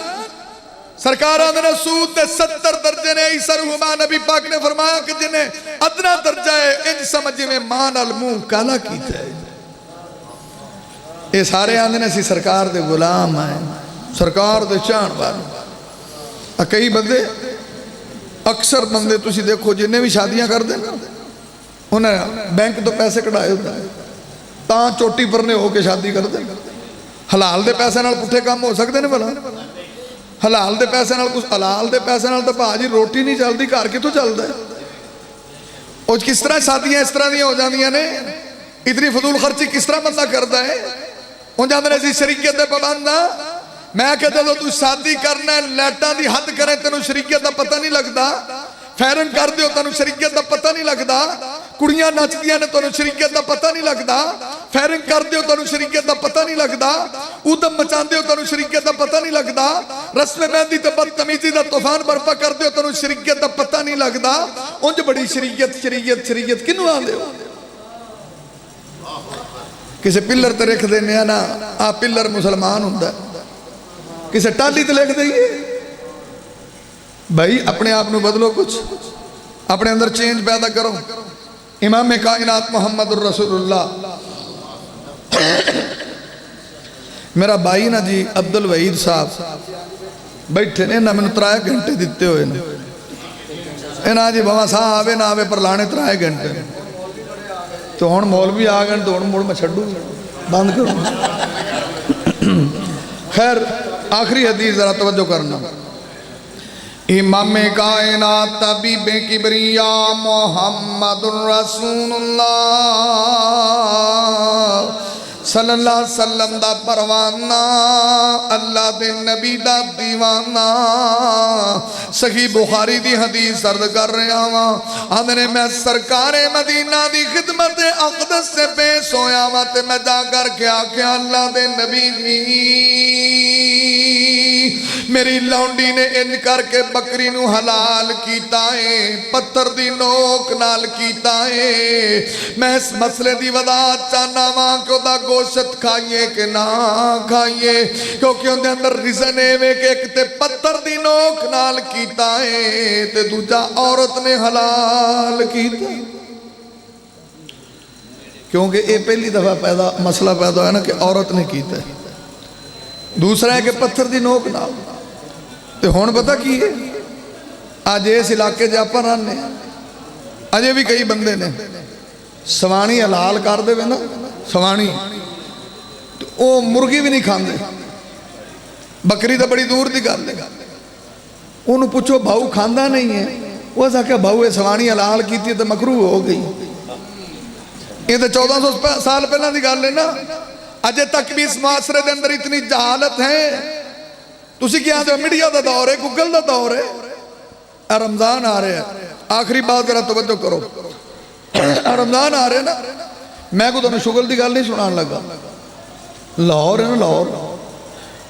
[SPEAKER 2] सरकार ने सूद के 70 दर्जे ने। ईसरुहुमा नबी पाक ने फरमाया कि जिन्हें अदना दर्जा है इंज समझ में मां नाल मुंह काला कीता है। ये सारे आंदे ने सी सरकार दे गुलाम है, सरकार दे चाहण वाले। कई बंदे, अक्सर बंदे तुसी देखो जिन्हें भी शादियां करते ना, उन्हें बैंक तो पैसे कढ़ाए होते हैं, तां चोटी परने होके शादी करते। हलाल दे पैसे नाल पुठे काम हो सकते हैं भला? हलाल दे पैसे नाल कुछ, हलाल दे पैसे नाल तो भाजी रोटी नहीं चलती, घर कितों चलता है? और किस तरह शादियां इस तरह दी हो जांदियां ने, इतनी फजूल खर्ची किस तरह बंदा करता है? उन जांदे ने शरीयत दे पाबंद आ। मैं कह जो तू शादी करना है, लाइटां दी हद करे तेनों शरीयत का पता नहीं लगता, फैरन कर दियो तेनों शरीयत का पता नहीं लगता, कुड़ियां नचदियां ने तेनों शरीयत का पता नहीं लगता, फैरिंग कर दियो तेनों शरीयत का पता नहीं लगता, उदम मचांदे हो तेनों शरीयत का पता नहीं लगता, रस्म मेहंदी ते बदतमीजी का तूफान बर्पा कर दियो तेनों शरीयत का पता नहीं लगता। उंज बड़ी शरीयत शरीयत शरीयत किनू आंदे हो? किसी पिलर ते लिख देने ना आ पिलर मुसलमान हुंदा, किसी टाली ते लिख दईए। भाई अपने आप को बदलो, कुछ अपने अंदर चेंज पैदा करो। इमाम कायनात मोहम्मद रसूलुल्लाह, मेरा भाई ना जी अब्दुल वहीद साहब बैठे ने ना, मैंने 3 घंटे दिते हुए ने, इन्हें जी भाव साह आवे ना आवे पर लाने 3 घंटे। तो हुण मौलवी आ गए तो हुण मुड़ मैं छड्डू बंद करूँ। खैर आखिरी हदीस जरा तवज्जो करना। इमाम कायनात तबीबे किबरिया मोहम्मदुर रसूलुल्लाह सल्लल्लाहु अलैहि वसल्लम दा परवाना, अल्लाह दे नबी दा दीवाना। सही बुखारी दी हदीस अर्ज कर रहा वां, आंदे मैं सरकारे मदीना दी खिदमत अक़दस से पेश होया वां ते मैं जा करके आख्या अल्लाह दे नबी जी, मेरी लौंडी ने इंज करके बकरी नू हलाल कीता है, पत्थर दी नोक नाल कीता है। मैं इस मसले दी वजाहत चाहना वां कि ओदा गोश्त खाइए कि ना खाइए, क्योंकि उहदे अंदर रीजन है कि एक ते पत्थर दी नोक नाल कीता है ते दूजा औरत ने हलाल कीता। क्योंकि ये पहली दफा पैदा मसला पैदा है ना कि औरत ने कीता है, दूसरा है कि पत्थर दी नोक नाल। तो हुण पता की है, अज इस इलाके च आपां रहने अजे भी कई बंदे ने सवाणी हलाल कर देवे ना, सवाणी तो वो मुर्गी भी नहीं खाते, बकरी तो बड़ी दूर की गल है। उन्होंने पूछो भाऊ खांदा नहीं है, उस आख्या भाऊ ये सवाणी हलाल की तो मकरू हो गई। ये तो 1400 साल पहला की गल है ना। अजे तक भी इस मासरे के अंदर इतनी जहालत है। तुसी क्या आते हो मीडिया का दौर है, गूगल का दौर है। रमजान आ रहा है, आखिरी बात जरा तवज्जो करो, रमजान आ रहा है ना, मैं को तुम शुगल की गल नहीं सुना लगा। लाहौर है ना, लाहौर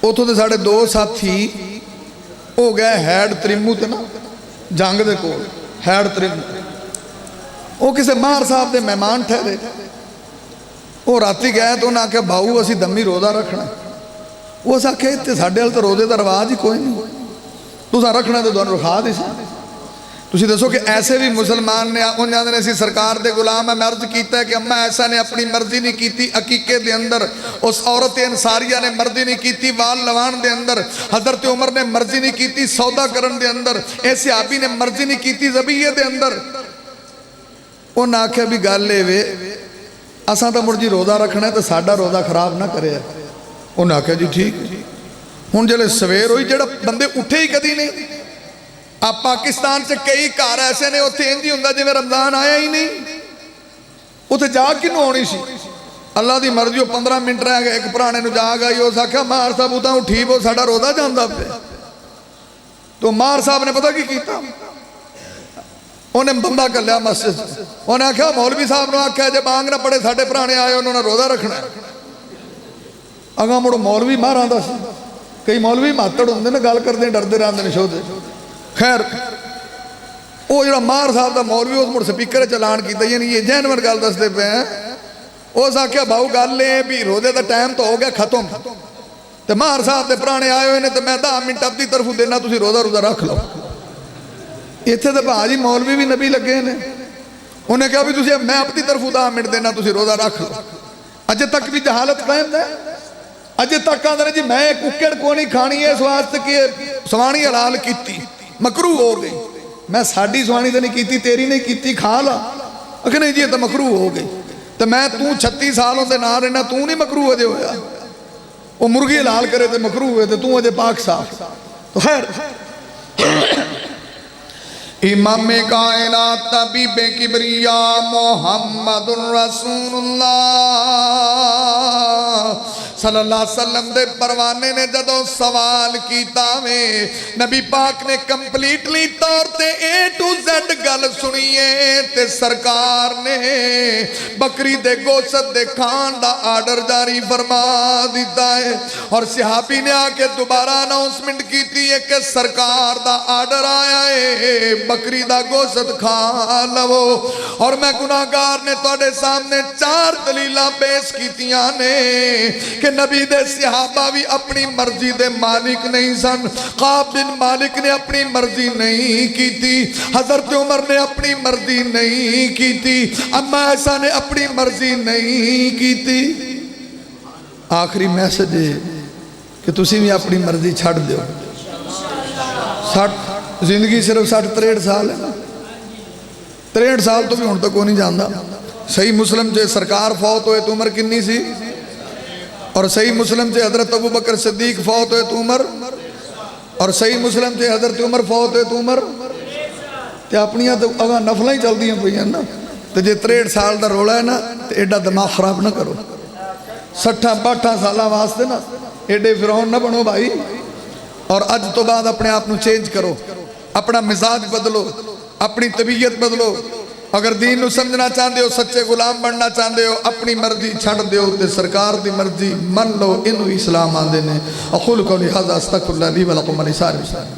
[SPEAKER 2] उतों के साढ़े 2 साथी हो गए हैड त्रिमू ते ना जंग दे कोल, हैड त्रिमू वो किसी माहर साहब के मेहमान ठहरे। वो राती गए तो उन्हें आख्या भाऊ असी दमी रोज़ा रखना। उस आख्या इतने साढ़े वाल तो रोज़े का रिवाज ही कोई नहीं, तुसा रखना तो तुहानूं रखा दी सी। तुसी दसो कि ऐसे भी मुसलमान ने उन्होंने असी सरकार के गुलाम है। मैं अर्ज किया कि अम्मा ऐसा ने अपनी मर्जी नहीं की, अकीके के अंदर उस औरत अंसारिया ने मर्जी नहीं की, वाल लवान के अंदर हजरत उमर ने मर्जी नहीं की, सौदा करन के अंदर ए सहाबी ने मर्जी नहीं की, ज़बीये के अंदर। उन्हें आख्या भी गल ये असा तो मुड़ जी रोज़ा रखना है तो साडा रोज़ा खराब ना करे। उन्हें आख्या जी ठीक। हुण जिहड़े सवेर हुई जो बंदे उठे ही कदी नहीं। आप पाकिस्तान च कई घर ऐसे ने उत्थे इंज ही हुंदा जिवें रमजान आया ही नहीं। उत्थे जाग किनूं आउणी सी, अल्लाह की मर्जी। 15 मिनट रह गए, एक पुराने नूं जाग आई, उस आख्या मार साहब उतां उठी वो साडा रोज़ा जांदा पिया। तो मार साहब ने पता की कीता, उन्हें बंदा कलिया मस्जिद, उन्हें आख्या मौलवी साहब ने आख्या जे बांग ना पड़े साडे पुराने आए उन्होंने रोज़ा रखना। अगा मुड़ मौलवी मार आंदा सी। कई मौलवी मातड़ होंदे ने, गल करदे डरदे रहंदे ने शोधे। खैर वो जो मार साहब का मौलवी उस मुड़ स्पीकर चलान किया, यानी ये जैनवन गल दसदे पे हैं। उस आख्या भाऊ गल ये भी रोज़े का टाइम तो हो गया खत्म, तो मार साहब के पुराने आए हुए ने, तो मैं 10 मिनट अपनी तरफों देना, तुसीं रोज़ा रोज़ा रख लो। इत्थे तो भाजी मौलवी भी नबी लगे ने। उन्हें कहा भी तुसीं मैं अपनी तरफों 10 मिनट देना, तुसीं रोज़ा रख लो। अजे तक भी जहालत कायम है। अजे तक आंदे जी मैं कुक्कड़ को नहीं खानी है इस वास्ते कि सवाणी हलाल की, मकरू हो गई। मैं साड़ी सवाणी तो नहीं की, तेरी नहीं की, खा ला। अगर नहीं जी तो मकरू हो गई। तो मैं तू 36 साल होंदे ना रहना, तू नहीं मकरू अजे होया। वो मुर्गी हलाल करे तो मकरू हुए, तो तू अजे पाक साफ। तो खैर इमाम कायनात तबीबे किबरिया मोहम्मदुर रसूलुल्लाह सल्लल्लाहु अलैहि वसल्लम दे परवाने ने जदों सवाल कीता वे, नबी पाक ने कंप्लीटली तौर ते A to Z गल सुनी है। ते सरकार ने बकरी दे गोश्त दे खान दा आर्डर जारी फरमा दिता है। और सहाबी ने आके दोबारा अनाउंसमेंट की है कि सरकार दा आर्डर आया है, बकरी दा गोश्त खा लवो। और मैं गुनाहगार ने तुहाडे सामने 4 दलीलां पेश कीतियां ने कि नबी दे सहाबा भी अपनी मर्जी दे मालिक नहीं सन। काब बिन मालिक ने अपनी मर्जी नहीं की थी, हजरत उमर ने अपनी मर्जी नहीं की थी, अम्मा ऐसा ने अपनी मर्जी नहीं की थी। आखिरी मैसेज है कि तुसी भी अपनी मर्जी छड़ दो। 60 जिंदगी सिर्फ 63 साल है ना, 63 साल तो भी हुण तक को नहीं जानता। सही मुस्लिम च सरकार फौत होए तो उम्र कितनी सी, और सही मुस्लिम च हजरत अबू बकर सिद्दीक फौत होए तो उम्र, और सही मुस्लिम च हजरत उमर फौत होए तो उम्र। तो अपनिया तो अगर नफल ही चलदियां पईयां ना। तो जे 63 साल का रोला है ना, तो एडा दिमाग खराब ना करो। 60-62 साल वास्ते ना एडे फिरौन ना बनो भाई। और अज तो बाद अपने आप को चेंज करो, अपना मिजाज बदलो, अपनी तबीयत बदलो। अगर दीन को समझना चाहते हो, सच्चे गुलाम बनना चाहते हो, अपनी मर्जी छड़ दो तो सरकार की मर्जी मन लो। इनू इस्लाम आंदे ने। अक़ूलु क़ौली हाज़ा अस्तग़फ़िरुल्लाह ली व लकुम व लिसाइरिल मुस्लिमीन।